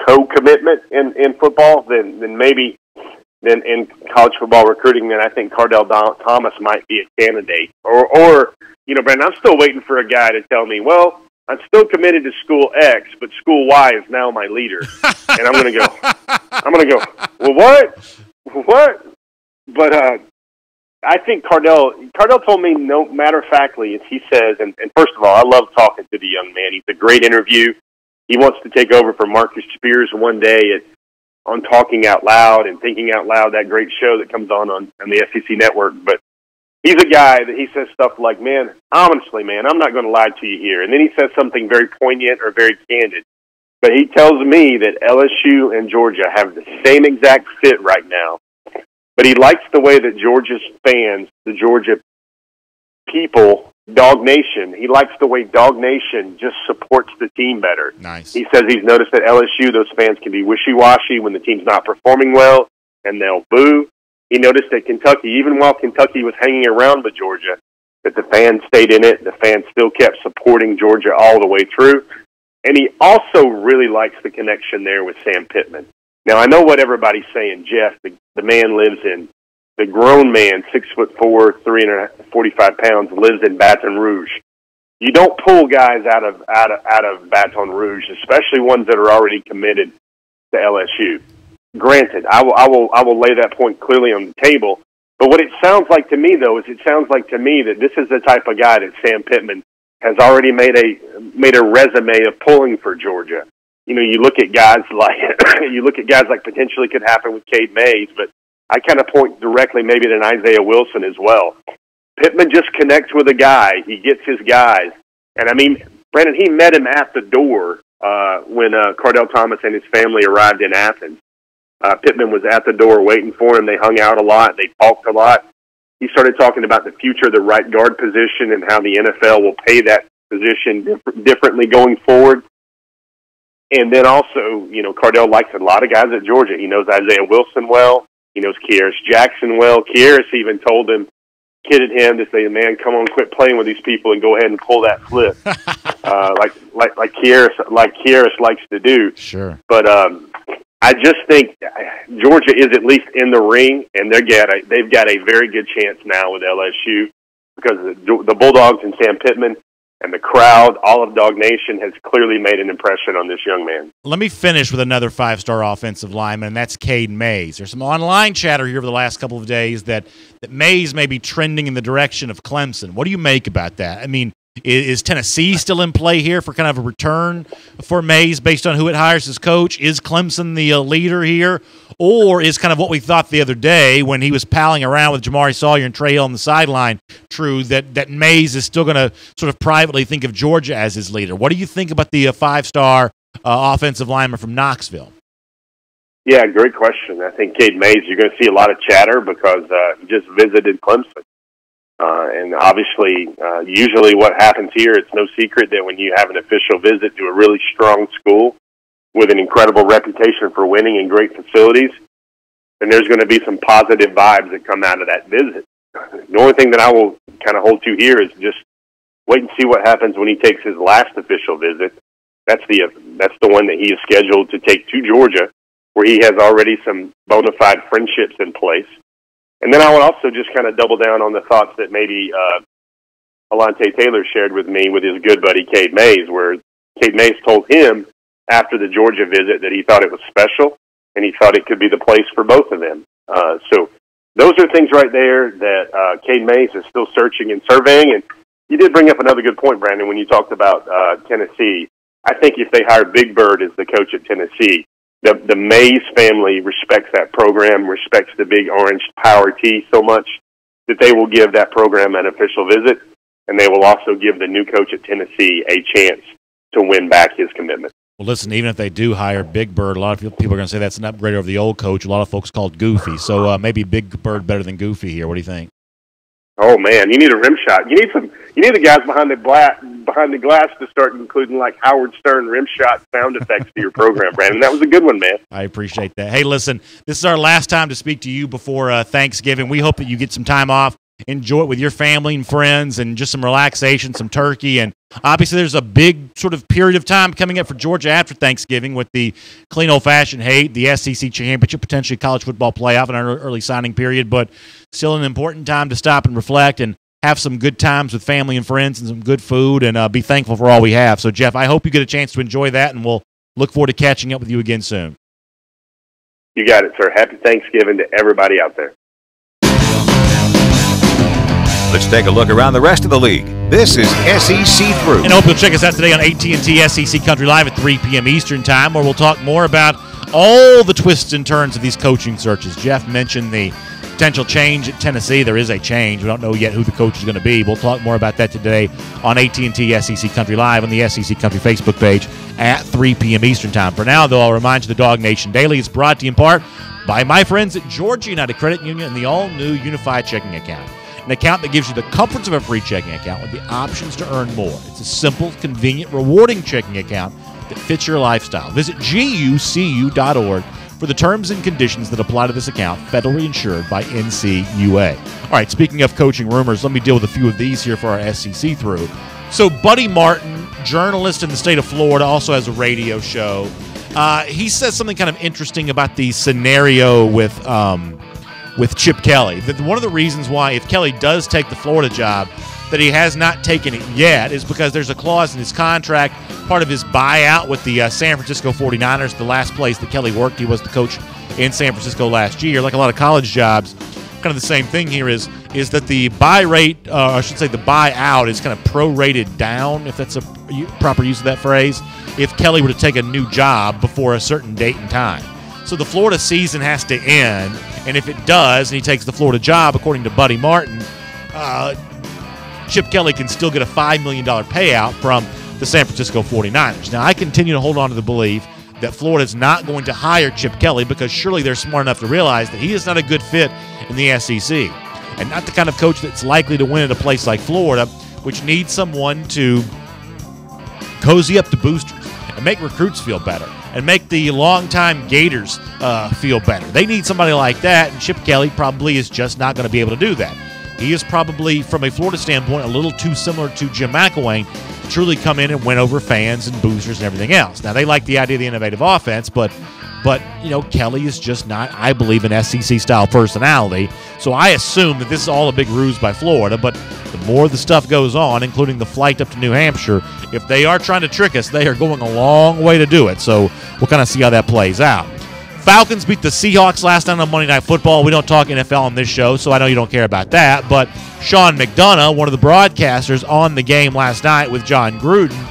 co-commitment in football, then maybe in college football recruiting, then I think Cardell Thomas might be a candidate. Or you know, Brandon, I'm still waiting for a guy to tell me, well, I'm still committed to school X, but school Y is now my leader. And I'm going to go, well, what? But I think Cardell told me, no matter of factly, as he says, and first of all, I love talking to the young man. He's a great interview. He wants to take over for Marcus Spears one day on Talking Out Loud and Thinking Out Loud, that great show that comes on the SEC network. But he's a guy that he says stuff like, man, honestly, man, I'm not going to lie to you here. And then he says something very poignant or very candid. But he tells me that LSU and Georgia have the same exact fit right now. But he likes the way that Georgia's fans, the Georgia people, DawgNation, he likes the way DawgNation just supports the team better. Nice. He says he's noticed at LSU those fans can be wishy-washy when the team's not performing well, and they'll boo. He noticed at Kentucky, even while Kentucky was hanging around with Georgia, that the fans stayed in it. The fans still kept supporting Georgia all the way through. And he also really likes the connection there with Sam Pittman. Now, I know what everybody's saying. Jeff, the man lives in, the grown man, 6'4", 345 pounds, lives in Baton Rouge. You don't pull guys out of Baton Rouge, especially ones that are already committed to LSU. Granted, I will lay that point clearly on the table. But what it sounds like to me, though, is that this is the type of guy that Sam Pittman has already made a resume of pulling for Georgia. You know, you look at guys like potentially could happen with Cade Mays, but I kind of point directly maybe to Isaiah Wilson as well. Pittman just connects with a guy. He gets his guys. And, I mean, Brandon, he met him at the door when Cardell Thomas and his family arrived in Athens. Pittman was at the door waiting for him. They hung out a lot. They talked a lot. He started talking about the future of the right guard position and how the NFL will pay that position differently going forward. And then also, you know, Cardell likes a lot of guys at Georgia. He knows Isaiah Wilson well. He knows Kearis Jackson well. Kearis even told him, kidded him to say, man, come on, quit playing with these people and go ahead and pull that flip. like Kearis likes to do. Sure. But I just think Georgia is at least in the ring, and they've got a very good chance now with LSU because the Bulldogs and Sam Pittman, and the crowd, all of DawgNation, has clearly made an impression on this young man. Let me finish with another five-star offensive lineman, and that's Cade Mays. There's some online chatter here over the last couple of days that Mays may be trending in the direction of Clemson. What do you make about that? I mean, is Tennessee still in play here for kind of a return for Mays based on who it hires as coach? Is Clemson the leader here? Or is kind of what we thought the other day when he was palling around with Jamari Sawyer and Trey Hill on the sideline true, that Mays is still going to sort of privately think of Georgia as his leader? What do you think about the five-star offensive lineman from Knoxville? Yeah, great question. I think Cade Mays, you're going to see a lot of chatter because he just visited Clemson. And obviously, usually what happens here, it's no secret that when you have an official visit to a really strong school with an incredible reputation for winning and great facilities, then there's going to be some positive vibes that come out of that visit. The only thing that I will kind of hold to here is just wait and see what happens when he takes his last official visit. That's the one that he is scheduled to take to Georgia, where he has already some bona fide friendships in place. And then I would also just kind of double down on the thoughts that maybe Alontae Taylor shared with me with his good buddy Cade Mays, where Cade Mays told him after the Georgia visit that he thought it was special and he thought it could be the place for both of them. So those are things right there that Cade Mays is still searching and surveying. And you did bring up another good point, Brandon, when you talked about Tennessee. I think if they hire Big Bird as the coach at Tennessee, the Mays family respects that program, respects the Big Orange Power T so much that they will give that program an official visit, and they will also give the new coach at Tennessee a chance to win back his commitment. Well, listen, even if they do hire Big Bird, a lot of people are going to say that's an upgrade over the old coach. A lot of folks called Goofy. So maybe Big Bird better than Goofy here. What do you think? Oh man, you need a rim shot. You need the guys behind the glass to start including like Howard Stern rim shot sound effects to your program, Brandon. That was a good one, man. I appreciate that. Hey, listen, this is our last time to speak to you before Thanksgiving. We hope that you get some time off, enjoy it with your family and friends, and just some relaxation, some turkey. And obviously there's a big sort of period of time coming up for Georgia after Thanksgiving with the clean old-fashioned hate, the SEC championship, potentially college football playoff, and our early signing period, but still an important time to stop and reflect and have some good times with family and friends and some good food and be thankful for all we have. So, Jeff, I hope you get a chance to enjoy that, and we'll look forward to catching up with you again soon. You got it, sir. Happy Thanksgiving to everybody out there. Let's take a look around the rest of the league. This is SEC Through. And I hope you'll check us out today on AT&T SEC Country Live at 3 p.m. Eastern Time, where we'll talk more about all the twists and turns of these coaching searches. Jeff mentioned the potential change at Tennessee. There is a change. We don't know yet who the coach is going to be. We'll talk more about that today on AT&T SEC Country Live on the SEC Country Facebook page at 3 p.m. Eastern Time. For now, though, I'll remind you the DawgNation Daily is brought to you in part by my friends at Georgia United Credit Union and the all-new Unified Checking Account. An account that gives you the comforts of a free checking account with the options to earn more. It's a simple, convenient, rewarding checking account that fits your lifestyle. Visit GUCU.org for the terms and conditions that apply to this account, federally insured by NCUA. All right, speaking of coaching rumors, let me deal with a few of these here for our SEC Through. So Buddy Martin, journalist in the state of Florida, also has a radio show. He says something kind of interesting about the scenario with Chip Kelly. One of the reasons why, if Kelly does take the Florida job, that he has not taken it yet is because there's a clause in his contract, part of his buyout with the San Francisco 49ers, the last place that Kelly worked. He was the coach in San Francisco last year. Like a lot of college jobs, kind of the same thing here is that the buy rate, I should say the buyout, is kind of prorated down, if that's a proper use of that phrase, if Kelly were to take a new job before a certain date and time. So the Florida season has to end, and if it does, and he takes the Florida job, according to Buddy Martin, Chip Kelly can still get a $5 million payout from the San Francisco 49ers. Now, I continue to hold on to the belief that Florida is not going to hire Chip Kelly because surely they're smart enough to realize that he is not a good fit in the SEC and not the kind of coach that's likely to win at a place like Florida, which needs someone to cozy up the boosters and make recruits feel better and make the longtime Gators feel better. They need somebody like that, and Chip Kelly probably is just not going to be able to do that. He is probably, from a Florida standpoint, a little too similar to Jim McElwain to truly come in and win over fans and boosters and everything else. Now, they like the idea of the innovative offense, but But, Kelly is just not, I believe, an SEC-style personality. So I assume that this is all a big ruse by Florida. But the more the stuff goes on, including the flight up to New Hampshire, if they are trying to trick us, they are going a long way to do it. So we'll kind of see how that plays out. Falcons beat the Seahawks last night on Monday Night Football. We don't talk NFL on this show, so I know you don't care about that. But Sean McDonough, one of the broadcasters on the game last night with John Gruden,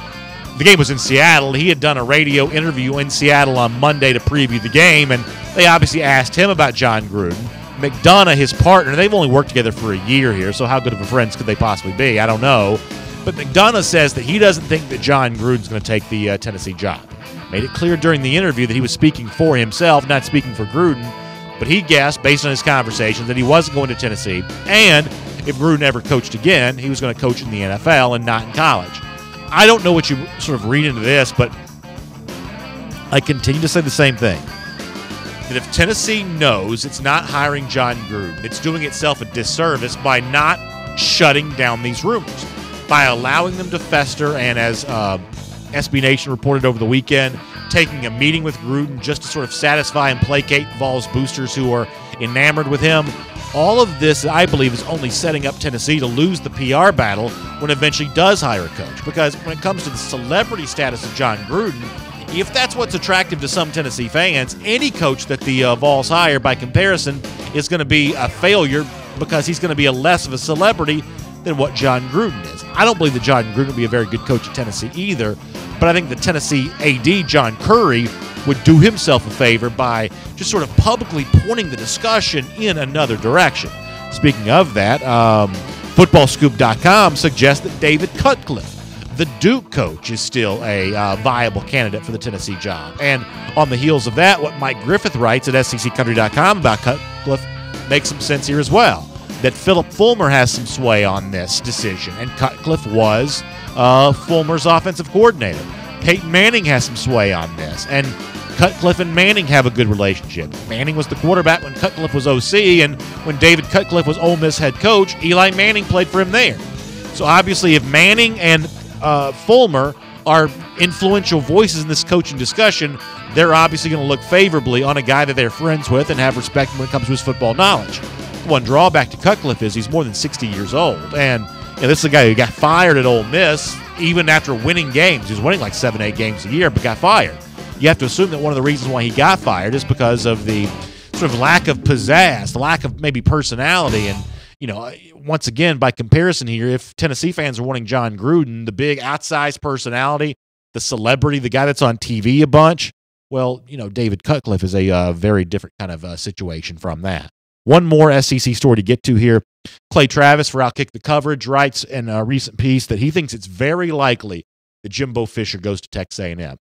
the game was in Seattle. He had done a radio interview in Seattle on Monday to preview the game, and they obviously asked him about John Gruden. McDonough, his partner, they've only worked together for a year here, so how good of a friends could they possibly be? I don't know. But McDonough says that he doesn't think that John Gruden's going to take the Tennessee job. Made it clear during the interview that he was speaking for himself, not speaking for Gruden, but he guessed, based on his conversations, that he wasn't going to Tennessee, and if Gruden ever coached again, he was going to coach in the NFL and not in college. I don't know what you sort of read into this, but I continue to say the same thing. That if Tennessee knows it's not hiring John Gruden, it's doing itself a disservice by not shutting down these rumors, by allowing them to fester, and as SB Nation reported over the weekend, taking a meeting with Gruden just to sort of satisfy and placate Vols boosters who are enamored with him. All of this, I believe, is only setting up Tennessee to lose the PR battle when it eventually does hire a coach. Because when it comes to the celebrity status of John Gruden, if that's what's attractive to some Tennessee fans, any coach that the Vols hire, by comparison, is going to be a failure because he's going to be less of a celebrity than what John Gruden is. I don't believe that John Gruden would be a very good coach at Tennessee either, but I think the Tennessee AD, John Curry, would do himself a favor by just sort of publicly pointing the discussion in another direction. Speaking of that, FootballScoop.com suggests that David Cutcliffe, the Duke coach, is still a viable candidate for the Tennessee job. And on the heels of that, what Mike Griffith writes at SECCountry.com about Cutcliffe makes some sense here as well. That Philip Fulmer has some sway on this decision, and Cutcliffe was Fulmer's offensive coordinator. Peyton Manning has some sway on this, and Cutcliffe and Manning have a good relationship. Manning was the quarterback when Cutcliffe was OC, and when David Cutcliffe was Ole Miss head coach, Eli Manning played for him there. So obviously if Manning and Fulmer are influential voices in this coaching discussion, they're obviously going to look favorably on a guy that they're friends with and have respect when it comes to his football knowledge. One drawback to Cutcliffe is he's more than 60 years old, and this is a guy who got fired at Ole Miss even after winning games. He was winning like 7-8 games a year, but got fired. You have to assume that one of the reasons why he got fired is because of the sort of lack of pizzazz, the lack of maybe personality. And, once again, by comparison here, if Tennessee fans are wanting John Gruden, the big outsized personality, the celebrity, the guy that's on TV a bunch, well, David Cutcliffe is a very different kind of situation from that. One more SEC story to get to here. Clay Travis for Outkick the Coverage writes in a recent piece that he thinks it's very likely that Jimbo Fisher goes to Texas A&M.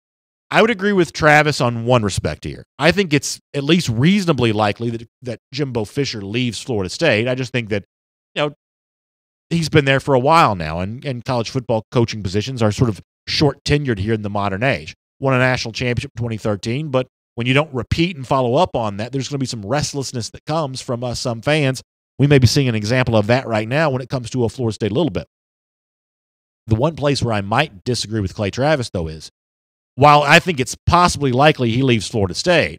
I would agree with Travis on one respect here. I think it's at least reasonably likely that Jimbo Fisher leaves Florida State. I just think that, he's been there for a while now, and college football coaching positions are sort of short-tenured here in the modern age. Won a national championship in 2013, but when you don't repeat and follow up on that, there's going to be some restlessness that comes from some fans. We may be seeing an example of that right now when it comes to Florida State a little bit. The one place where I might disagree with Clay Travis, though, is while I think it's possibly likely he leaves Florida State,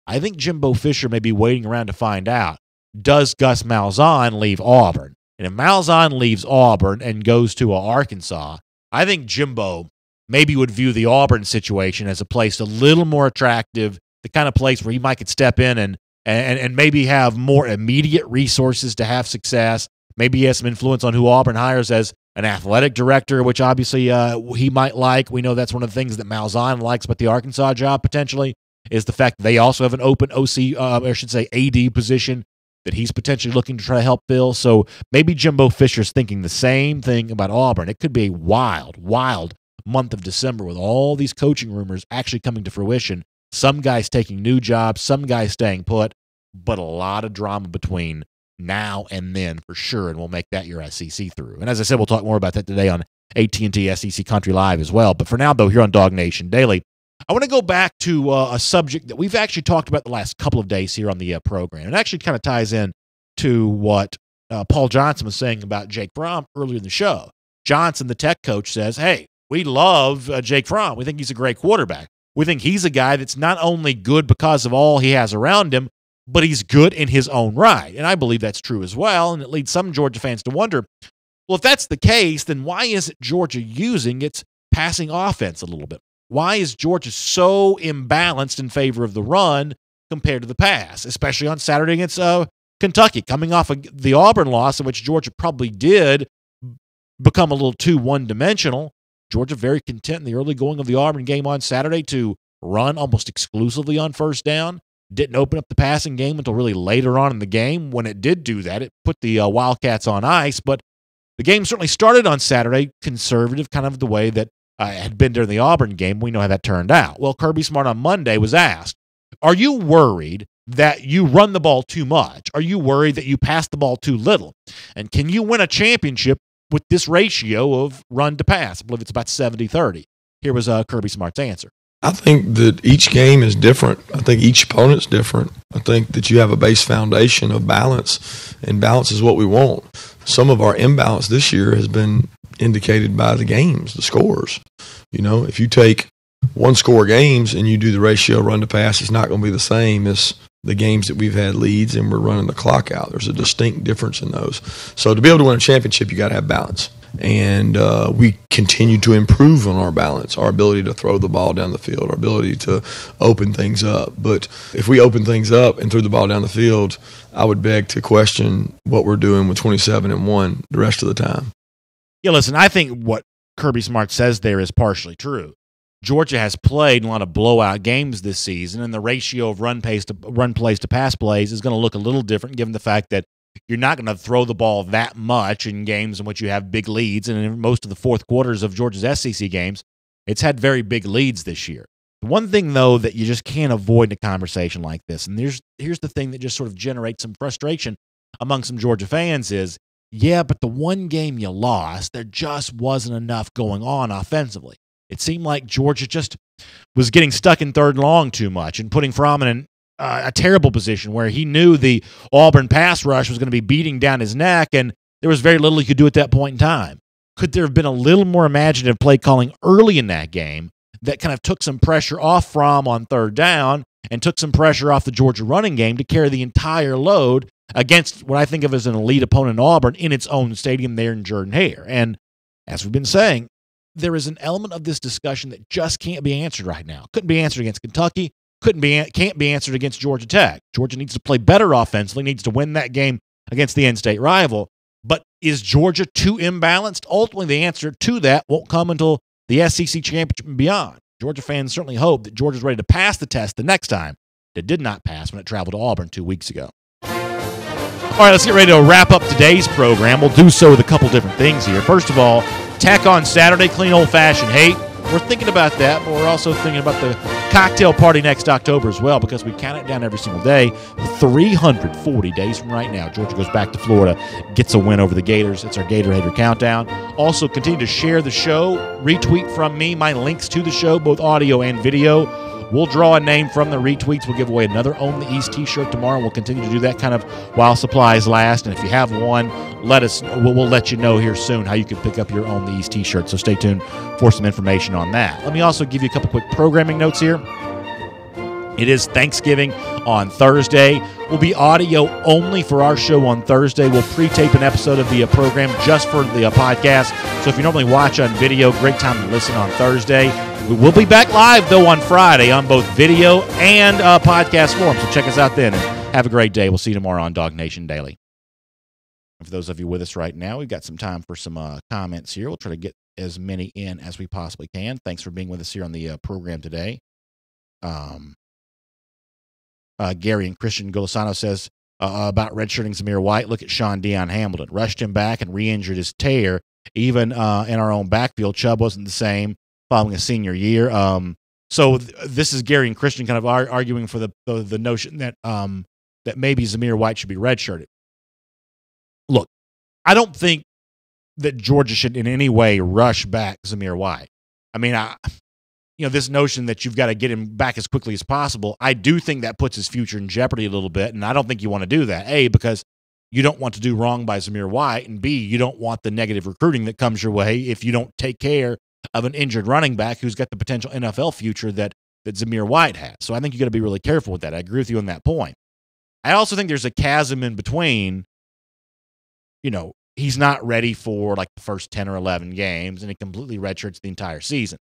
I think Jimbo Fisher may be waiting around to find out, does Gus Malzahn leave Auburn? And if Malzahn leaves Auburn and goes to Arkansas, I think Jimbo maybe would view the Auburn situation as a place a little more attractive, the kind of place where he might could step in and maybe have more immediate resources to have success. Maybe he has some influence on who Auburn hires as an athletic director, which obviously he might like. We know that's one of the things that Malzahn likes about the Arkansas job potentially, is the fact that they also have an open AD position that he's potentially looking to try to help fill. So maybe Jimbo Fisher's thinking the same thing about Auburn. It could be a wild, wild month of December with all these coaching rumors actually coming to fruition. Some guys taking new jobs, some guys staying put, but a lot of drama between now and then for sure, and we'll make that your SEC through. And as I said, we'll talk more about that today on AT&T SEC Country Live as well. But for now, though, here on DawgNation Daily, I want to go back to a subject that we've actually talked about the last couple of days here on the program. It actually kind of ties in to what Paul Johnson was saying about Jake Fromm earlier in the show. Johnson, the tech coach, says, hey, we love Jake Fromm. We think he's a great quarterback. We think he's a guy that's not only good because of all he has around him, but he's good in his own right. And I believe that's true as well. And it leads some Georgia fans to wonder, well, if that's the case, then why isn't Georgia using its passing offense a little bit? Why is Georgia so imbalanced in favor of the run compared to the pass, especially on Saturday against Kentucky, coming off of the Auburn loss in which Georgia probably did become a little too one-dimensional? Georgia very content in the early going of the Auburn game on Saturday to run almost exclusively on first down. Didn't open up the passing game until really later on in the game. When it did do that, it put the Wildcats on ice. But the game certainly started on Saturday conservative, kind of the way that had been during the Auburn game. We know how that turned out. Well, Kirby Smart on Monday was asked, are you worried that you run the ball too much? Are you worried that you pass the ball too little? And can you win a championship with this ratio of run to pass? I believe it's about 70-30. Here was Kirby Smart's answer. I think that each game is different. I think each opponent's different. I think that you have a base foundation of balance, and balance is what we want. Some of our imbalance this year has been indicated by the games, the scores. You know, if you take one-score games and you do the ratio run to pass, it's not going to be the same as the games that we've had leads and we're running the clock out. There's a distinct difference in those. So to be able to win a championship, you got to have balance. And we continue to improve on our balance, our ability to throw the ball down the field, our ability to open things up. But if we open things up and threw the ball down the field, I would beg to question what we're doing with 27-1 the rest of the time. Yeah, listen, I think what Kirby Smart says there is partially true. Georgia has played a lot of blowout games this season, and the ratio of run plays to pass plays is going to look a little different given the fact that you're not going to throw the ball that much in games in which you have big leads. And in most of the fourth quarters of Georgia's SEC games, it's had very big leads this year. One thing, though, that you just can't avoid in a conversation like this, and here's the thing that just sort of generates some frustration among some Georgia fans is, yeah, but the one game you lost, there just wasn't enough going on offensively. It seemed like Georgia just was getting stuck in third and long too much and putting Fromm in a terrible position where he knew the Auburn pass rush was going to be beating down his neck, and there was very little he could do at that point in time. Could there have been a little more imaginative play calling early in that game that kind of took some pressure off Fromm on third down and took some pressure off the Georgia running game to carry the entire load against what I think of as an elite opponent in Auburn in its own stadium there in Jordan-Hare? And as we've been saying, there is an element of this discussion that just can't be answered right now. Couldn't be answered against Kentucky. Can't be answered against Georgia Tech. Georgia needs to play better offensively, needs to win that game against the in-state rival. But is Georgia too imbalanced? Ultimately, the answer to that won't come until the SEC championship and beyond. Georgia fans certainly hope that Georgia's ready to pass the test the next time. It did not pass when it traveled to Auburn 2 weeks ago. All right, let's get ready to wrap up today's program. We'll do so with a couple different things here. First of all, Tech on Saturday, clean old-fashioned hate. We're thinking about that, but we're also thinking about the cocktail party next October as well because we count it down every single day. 340 days from right now, Georgia goes back to Florida, gets a win over the Gators. It's our Gator Hater Countdown. Also, continue to share the show. Retweet from me my links to the show, both audio and video. We'll draw a name from the retweets. We'll give away another Own the East t-shirt tomorrow. We'll continue to do that kind of while supplies last. And if you have one, we'll let you know here soon how you can pick up your Own the East t-shirt. So stay tuned for some information on that. Let me also give you a couple quick programming notes here. It is Thanksgiving on Thursday. We'll be audio only for our show on Thursday. We'll pre-tape an episode of the program just for the podcast. So if you normally watch on video, great time to listen on Thursday. We will be back live, though, on Friday on both video and podcast form. So check us out then and have a great day. We'll see you tomorrow on DawgNation Daily. And for those of you with us right now, we've got some time for some comments here. We'll try to get as many in as we possibly can. Thanks for being with us here on the program today. Gary and Christian Golisano says about redshirting Zamir White. Look at Sean Deion Hamilton. Rushed him back and re-injured his tear. Even in our own backfield, Chubb wasn't the same following a senior year. So this is Gary and Christian kind of arguing for the notion that that maybe Zamir White should be redshirted. Look, I don't think that Georgia should in any way rush back Zamir White. I mean, this notion that you've got to get him back as quickly as possible, I do think that puts his future in jeopardy a little bit, and I don't think you want to do that. A, because you don't want to do wrong by Zamir White, and B, you don't want the negative recruiting that comes your way if you don't take care of an injured running back who's got the potential NFL future that that Zamir White has. So I think you got to be really careful with that. I agree with you on that point. I also think there's a chasm in between. He's not ready for like the first 10 or 11 games, and he completely redshirts the entire season.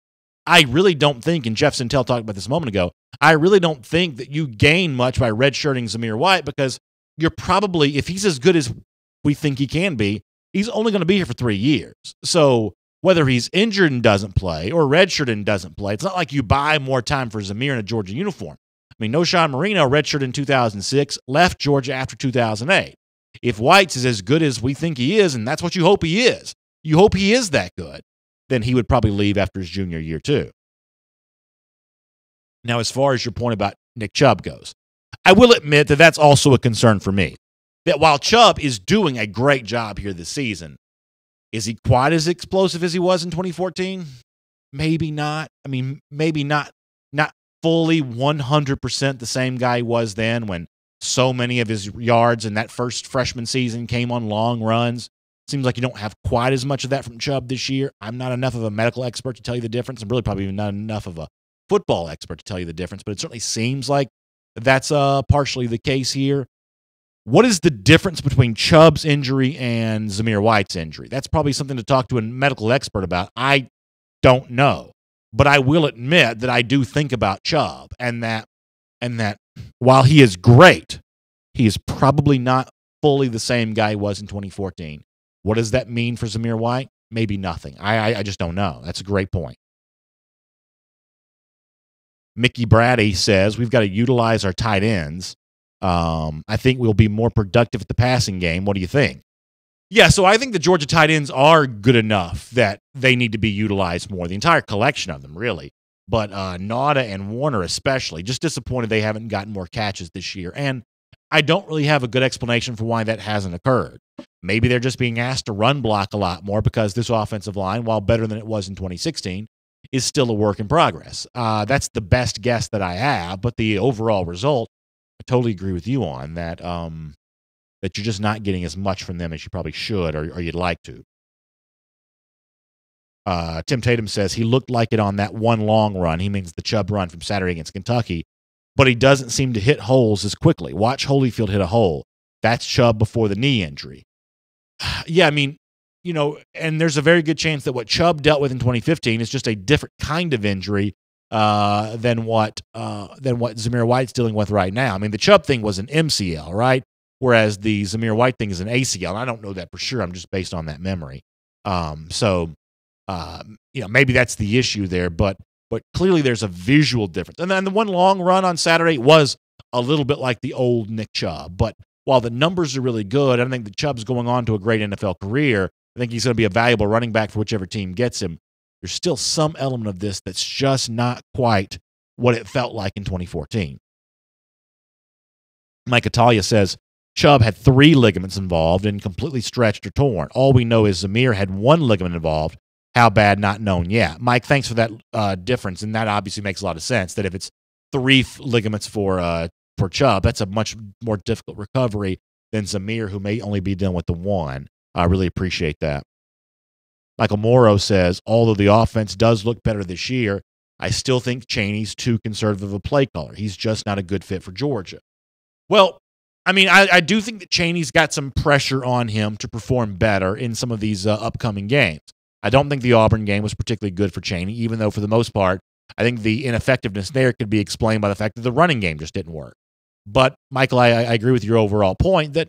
I really don't think, and Jeff Sintel talked about this a moment ago, I really don't think that you gain much by redshirting Zamir White, because you're probably, if he's as good as we think he can be, he's only going to be here for 3 years. So whether he's injured and doesn't play or redshirted and doesn't play, it's not like you buy more time for Zamir in a Georgia uniform. I mean, Noshawn Marino redshirted in 2006, left Georgia after 2008. If White's is as good as we think he is, and that's what you hope he is, you hope he is that good, then he would probably leave after his junior year too. Now, as far as your point about Nick Chubb goes, I will admit that that's also a concern for me. That while Chubb is doing a great job here this season, is he quite as explosive as he was in 2014? Maybe not. I mean, maybe not fully 100% the same guy he was then, when so many of his yards in that first freshman season came on long runs. Seems like you don't have quite as much of that from Chubb this year. I'm not enough of a medical expert to tell you the difference. I'm really probably even not enough of a football expert to tell you the difference, but it certainly seems like that's partially the case here. What is the difference between Chubb's injury and Zamir White's injury? That's probably something to talk to a medical expert about. I don't know, but I will admit that I do think about Chubb, and that while he is great, he is probably not fully the same guy he was in 2014. What does that mean for Zamir White? Maybe nothing. I just don't know. That's a great point. Mickey Brady says, we've got to utilize our tight ends. I think we'll be more productive at the passing game. What do you think? Yeah, so I think the Georgia tight ends are good enough that they need to be utilized more. The entire collection of them, really. But Nauta and Warner especially, just disappointed they haven't gotten more catches this year. And I don't really have a good explanation for why that hasn't occurred. Maybe they're just being asked to run block a lot more, because this offensive line, while better than it was in 2016, is still a work in progress. That's the best guess that I have, but the overall result, I totally agree with you on that, that you're just not getting as much from them as you probably should, or you'd like to. Tim Tatum says he looked like it on that one long run. He means the Chubb run from Saturday against Kentucky, but he doesn't seem to hit holes as quickly. Watch Holyfield hit a hole. That's Chubb before the knee injury. Yeah, I mean, and there's a very good chance that what Chubb dealt with in 2015 is just a different kind of injury than what Zamir White's dealing with right now. I mean, the Chubb thing was an MCL, right? Whereas the Zamir White thing is an ACL. And I don't know that for sure. I'm just based on that memory. Maybe that's the issue there, but clearly there's a visual difference. And then the one long run on Saturday was a little bit like the old Nick Chubb. But while the numbers are really good, I don't think that Chubb's going on to a great NFL career. I think he's going to be a valuable running back for whichever team gets him. There's still some element of this that's just not quite what it felt like in 2014. Mike Italia says, Chubb had 3 ligaments involved and completely stretched or torn. All we know is Zamir had 1 ligament involved. How bad, not known yet. Mike, thanks for that difference, and that obviously makes a lot of sense, that if it's 3 ligaments for Chubb, that's a much more difficult recovery than Zamir, who may only be dealing with the 1. I really appreciate that. Michael Morrow says, although the offense does look better this year, I still think Chaney's too conservative of a play caller. He's just not a good fit for Georgia. Well, I mean, I do think that Chaney's got some pressure on him to perform better in some of these upcoming games. I don't think the Auburn game was particularly good for Chaney, even though for the most part, I think the ineffectiveness there could be explained by the fact that the running game just didn't work. But, Michael, I agree with your overall point that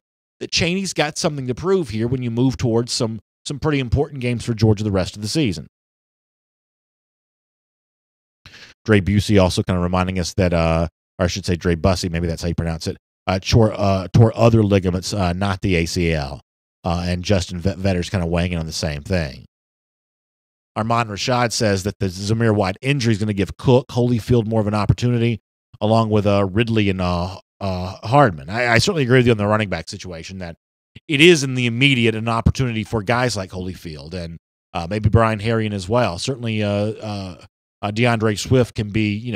Chaney's got something to prove here when you move towards some pretty important games for Georgia the rest of the season. Dre Busey also kind of reminding us that, or I should say Dre Bussey, maybe that's how you pronounce it, tore other ligaments, not the ACL. And Justin Vetter's kind of weighing in on the same thing. Armand Rashad says that the Zamir White injury is going to give Cook, Holyfield more of an opportunity, along with Ridley and Hardman. I certainly agree with you on the running back situation, that it is in the immediate an opportunity for guys like Holyfield and maybe Brian Herrien as well. Certainly DeAndre Swift can be,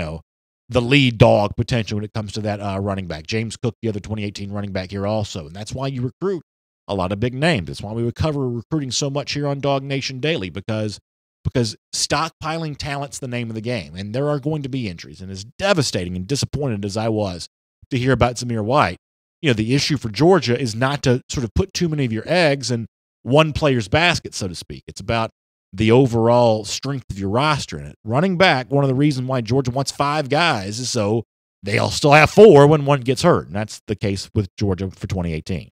the lead dog potentially when it comes to that running back. James Cook, the other 2018 running back here also. And that's why you recruit a lot of big names. That's why we would cover recruiting so much here on DawgNation Daily, because because stockpiling talent's the name of the game, and there are going to be injuries. And as devastating and disappointed as I was to hear about Zamir White, the issue for Georgia is not to sort of put too many of your eggs in one player's basket, so to speak. It's about the overall strength of your roster in it. Running back, one of the reasons why Georgia wants 5 guys is so they'll still have 4 when one gets hurt, and that's the case with Georgia for 2018.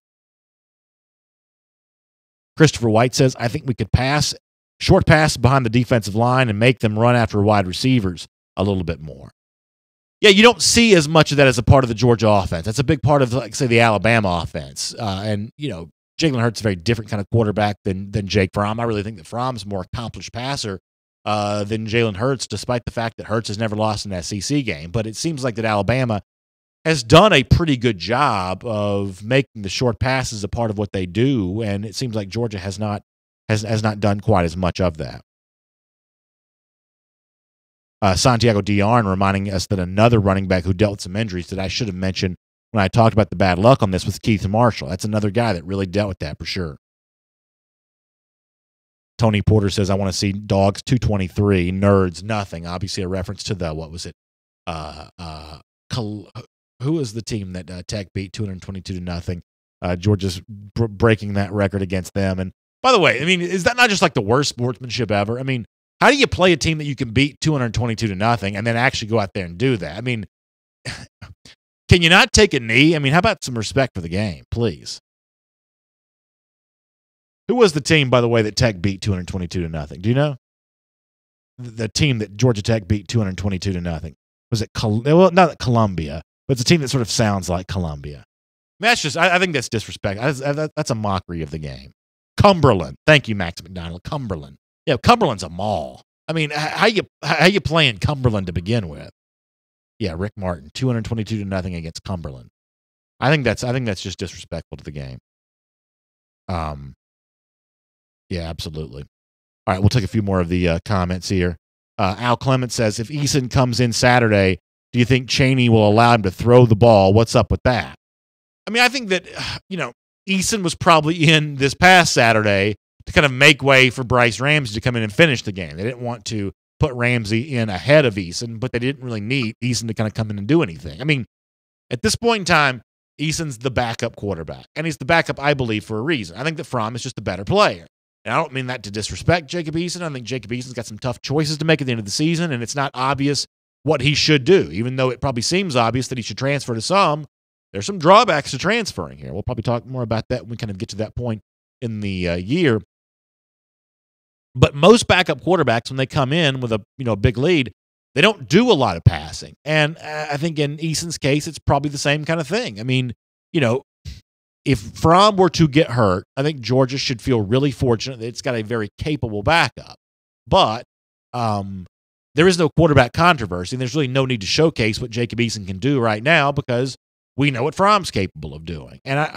Christopher White says, I think we could short pass behind the defensive line and make them run after wide receivers a little bit more. Yeah, you don't see as much of that as a part of the Georgia offense. That's a big part of, like, say, the Alabama offense. And Jalen Hurts is a very different kind of quarterback than Jake Fromm. I really think that Fromm's a more accomplished passer than Jalen Hurts, despite the fact that Hurts has never lost an SEC game. But it seems like that Alabama has done a pretty good job of making the short passes a part of what they do, and it seems like Georgia has not done quite as much of that. Santiago Diarn reminding us that another running back who dealt with some injuries that I should have mentioned when I talked about the bad luck on this was Keith Marshall. That's another guy that really dealt with that for sure. Tony Porter says, I want to see Dogs 223, Nerds nothing. Obviously a reference to the, what was it? Who was the team that Tech beat 222-0? Georgia's breaking that record against them. And by the way, I mean, is that not just like the worst sportsmanship ever? I mean, how do you play a team that you can beat 222-0 and then actually go out there and do that? I mean, can you not take a knee? I mean, how about some respect for the game, please? Who was the team, by the way, that Tech beat 222-0? Do you know? The team that Georgia Tech beat 222-0. Was it, well, not Columbia, but it's a team that sort of sounds like Columbia. I mean, that's just, I think that's disrespect. That's a mockery of the game. Cumberland. Thank you, Max McDonald. Cumberland. Yeah, Cumberland's a mall. I mean, how you playing Cumberland to begin with? Yeah, Rick Martin, 222-0 against Cumberland. I think that's just disrespectful to the game. Yeah, absolutely. All right, we'll take a few more of the comments here. Al Clement says, if Eason comes in Saturday, do you think Chaney will allow him to throw the ball? What's up with that? I mean, I think that, Eason was probably in this past Saturday to kind of make way for Bryce Ramsey to come in and finish the game. They didn't want to put Ramsey in ahead of Eason, but they didn't really need Eason to kind of come in and do anything. I mean, at this point in time, Eason's the backup quarterback, and he's the backup, I believe, for a reason. I think that Fromm is just a better player. And I don't mean that to disrespect Jacob Eason. I think Jacob Eason's got some tough choices to make at the end of the season, and it's not obvious what he should do. Even though it probably seems obvious that he should transfer to some, there's some drawbacks to transferring here. We'll probably talk more about that when we kind of get to that point in the year. But most backup quarterbacks, when they come in with a big lead, they don't do a lot of passing. And I think in Eason's case, it's probably the same kind of thing. I mean, if Fromm were to get hurt, I think Georgia should feel really fortunate that it's got a very capable backup. But there is no quarterback controversy, and there's really no need to showcase what Jacob Eason can do right now because we know what Fromm's capable of doing. And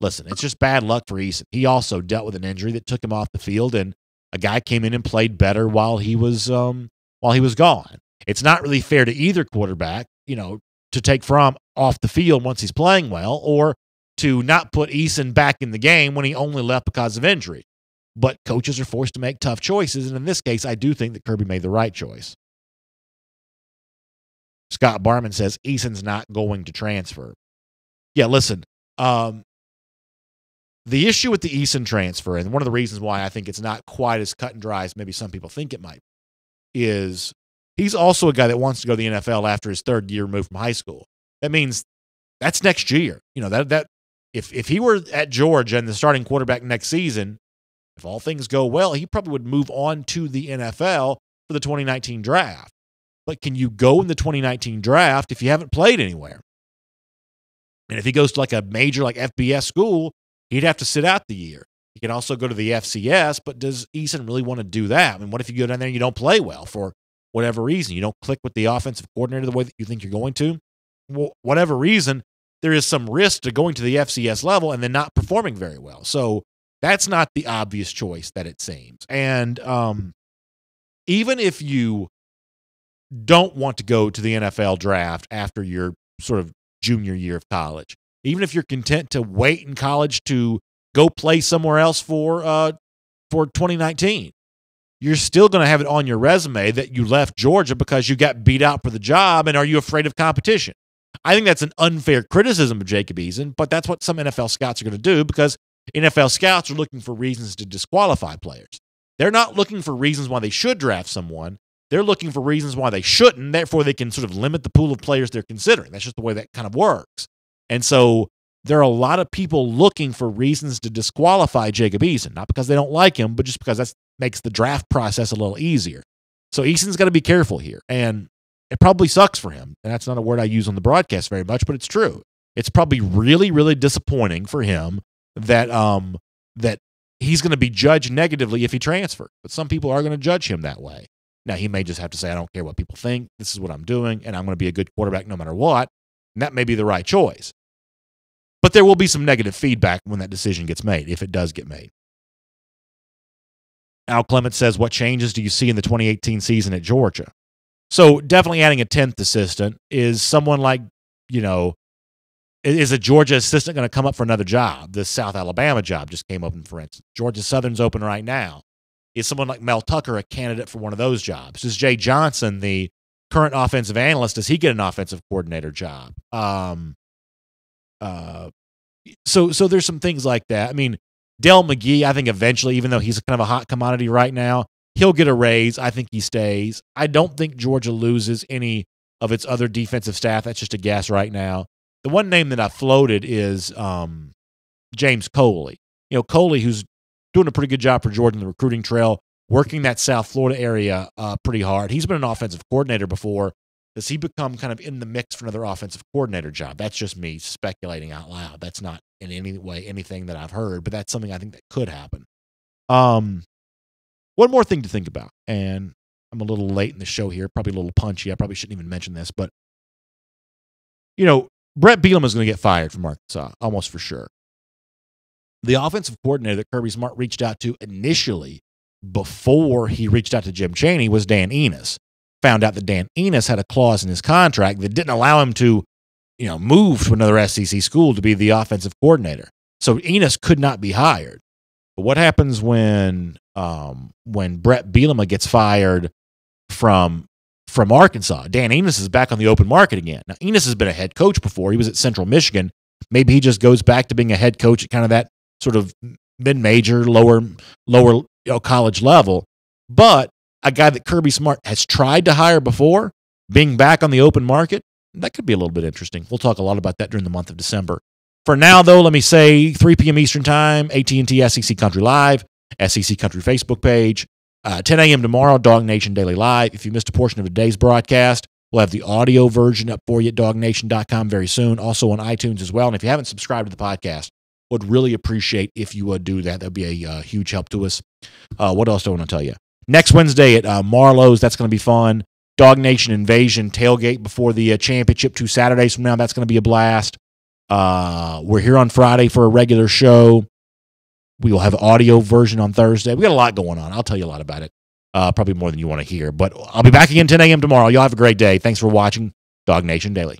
listen, it's just bad luck for Eason. He also dealt with an injury that took him off the field, and a guy came in and played better while he was gone. It's not really fair to either quarterback, to take Fromm off the field once he's playing well, or to not put Eason back in the game when he only left because of injury. But coaches are forced to make tough choices, and in this case, I do think that Kirby made the right choice. Scott Barman says, Eason's not going to transfer. Yeah, listen, the issue with the Eason transfer, and one of the reasons why I think it's not quite as cut and dry as maybe some people think it might, is he's also a guy that wants to go to the NFL after his third year removed from high school. That means that's next year. If he were at Georgia and the starting quarterback next season, if all things go well, he probably would move on to the NFL for the 2019 draft. But can you go in the 2019 draft if you haven't played anywhere? And if he goes to like a major like FBS school, he'd have to sit out the year. He can also go to the FCS, but does Eason really want to do that? I mean, what if you go down there and you don't play well for whatever reason? You don't click with the offensive coordinator the way that you think you're going to? Well, whatever reason, there is some risk to going to the FCS level and then not performing very well. So that's not the obvious choice that it seems. And even if you don't want to go to the NFL draft after your sort of junior year of college, even if you're content to wait in college to go play somewhere else for 2019, you're still going to have it on your resume that you left Georgia because you got beat out for the job, and are you afraid of competition? I think that's an unfair criticism of Jacob Eason, but that's what some NFL scouts are going to do because NFL scouts are looking for reasons to disqualify players. They're not looking for reasons why they should draft someone. They're looking for reasons why they shouldn't. Therefore, they can sort of limit the pool of players they're considering. That's just the way that kind of works. And so there are a lot of people looking for reasons to disqualify Jacob Eason, not because they don't like him, but just because that makes the draft process a little easier. So Eason's got to be careful here. And it probably sucks for him. And that's not a word I use on the broadcast very much, but it's true. It's probably really, really disappointing for him that that he's going to be judged negatively if he transfers. But some people are going to judge him that way. Now, he may just have to say, I don't care what people think. This is what I'm doing, and I'm going to be a good quarterback no matter what. And that may be the right choice. But there will be some negative feedback when that decision gets made, if it does get made. Al Clement says, what changes do you see in the 2018 season at Georgia? So definitely adding a 10th assistant. Is someone like, is a Georgia assistant going to come up for another job? The South Alabama job just came open, for instance. Georgia Southern's open right now. Is someone like Mel Tucker a candidate for one of those jobs? Is Jay Johnson, the current offensive analyst, does he get an offensive coordinator job? So there's some things like that. I mean, Dell McGee, I think eventually, even though he's kind of a hot commodity right now, he'll get a raise. I think he stays. I don't think Georgia loses any of its other defensive staff. That's just a guess right now. The one name that I floated is James Coley. Coley, who's doing a pretty good job for Georgia in the recruiting trail, working that South Florida area pretty hard. He's been an offensive coordinator before. Does he become kind of in the mix for another offensive coordinator job? That's just me speculating out loud. That's not in any way anything that I've heard, but that's something I think that could happen. One more thing to think about, and I'm a little late in the show here, probably a little punchy. I probably shouldn't even mention this, but, Brett Bielema is going to get fired from Arkansas, almost for sure. The offensive coordinator that Kirby Smart reached out to initially, before he reached out to Jim Chaney, was Dan Enos. Found out that Dan Enos had a clause in his contract that didn't allow him to, move to another SEC school to be the offensive coordinator. So Enos could not be hired. But what happens when Brett Bielema gets fired from Arkansas? Dan Enos is back on the open market again. Now, Enos has been a head coach before. He was at Central Michigan. Maybe he just goes back to being a head coach at kind of that sort of mid-major, lower college level. But a guy that Kirby Smart has tried to hire before, being back on the open market, that could be a little bit interesting. We'll talk a lot about that during the month of December. For now, though, let me say 3 p.m. Eastern Time, AT&T SEC Country Live, SEC Country Facebook page. 10 a.m. tomorrow, DawgNation Daily Live. If you missed a portion of today's broadcast, we'll have the audio version up for you at DawgNation.com very soon, also on iTunes as well. And if you haven't subscribed to the podcast, would really appreciate if you would do that. That would be a huge help to us. What else do I want to tell you? Next Wednesday at Marlowe's, that's going to be fun. DawgNation Invasion tailgate before the championship 2 Saturdays from now. That's going to be a blast. We're here on Friday for a regular show. We will have an audio version on Thursday. We got a lot going on. I'll tell you a lot about it. Probably more than you want to hear. But I'll be back again 10 a.m. tomorrow. Y'all have a great day. Thanks for watching DawgNation Daily.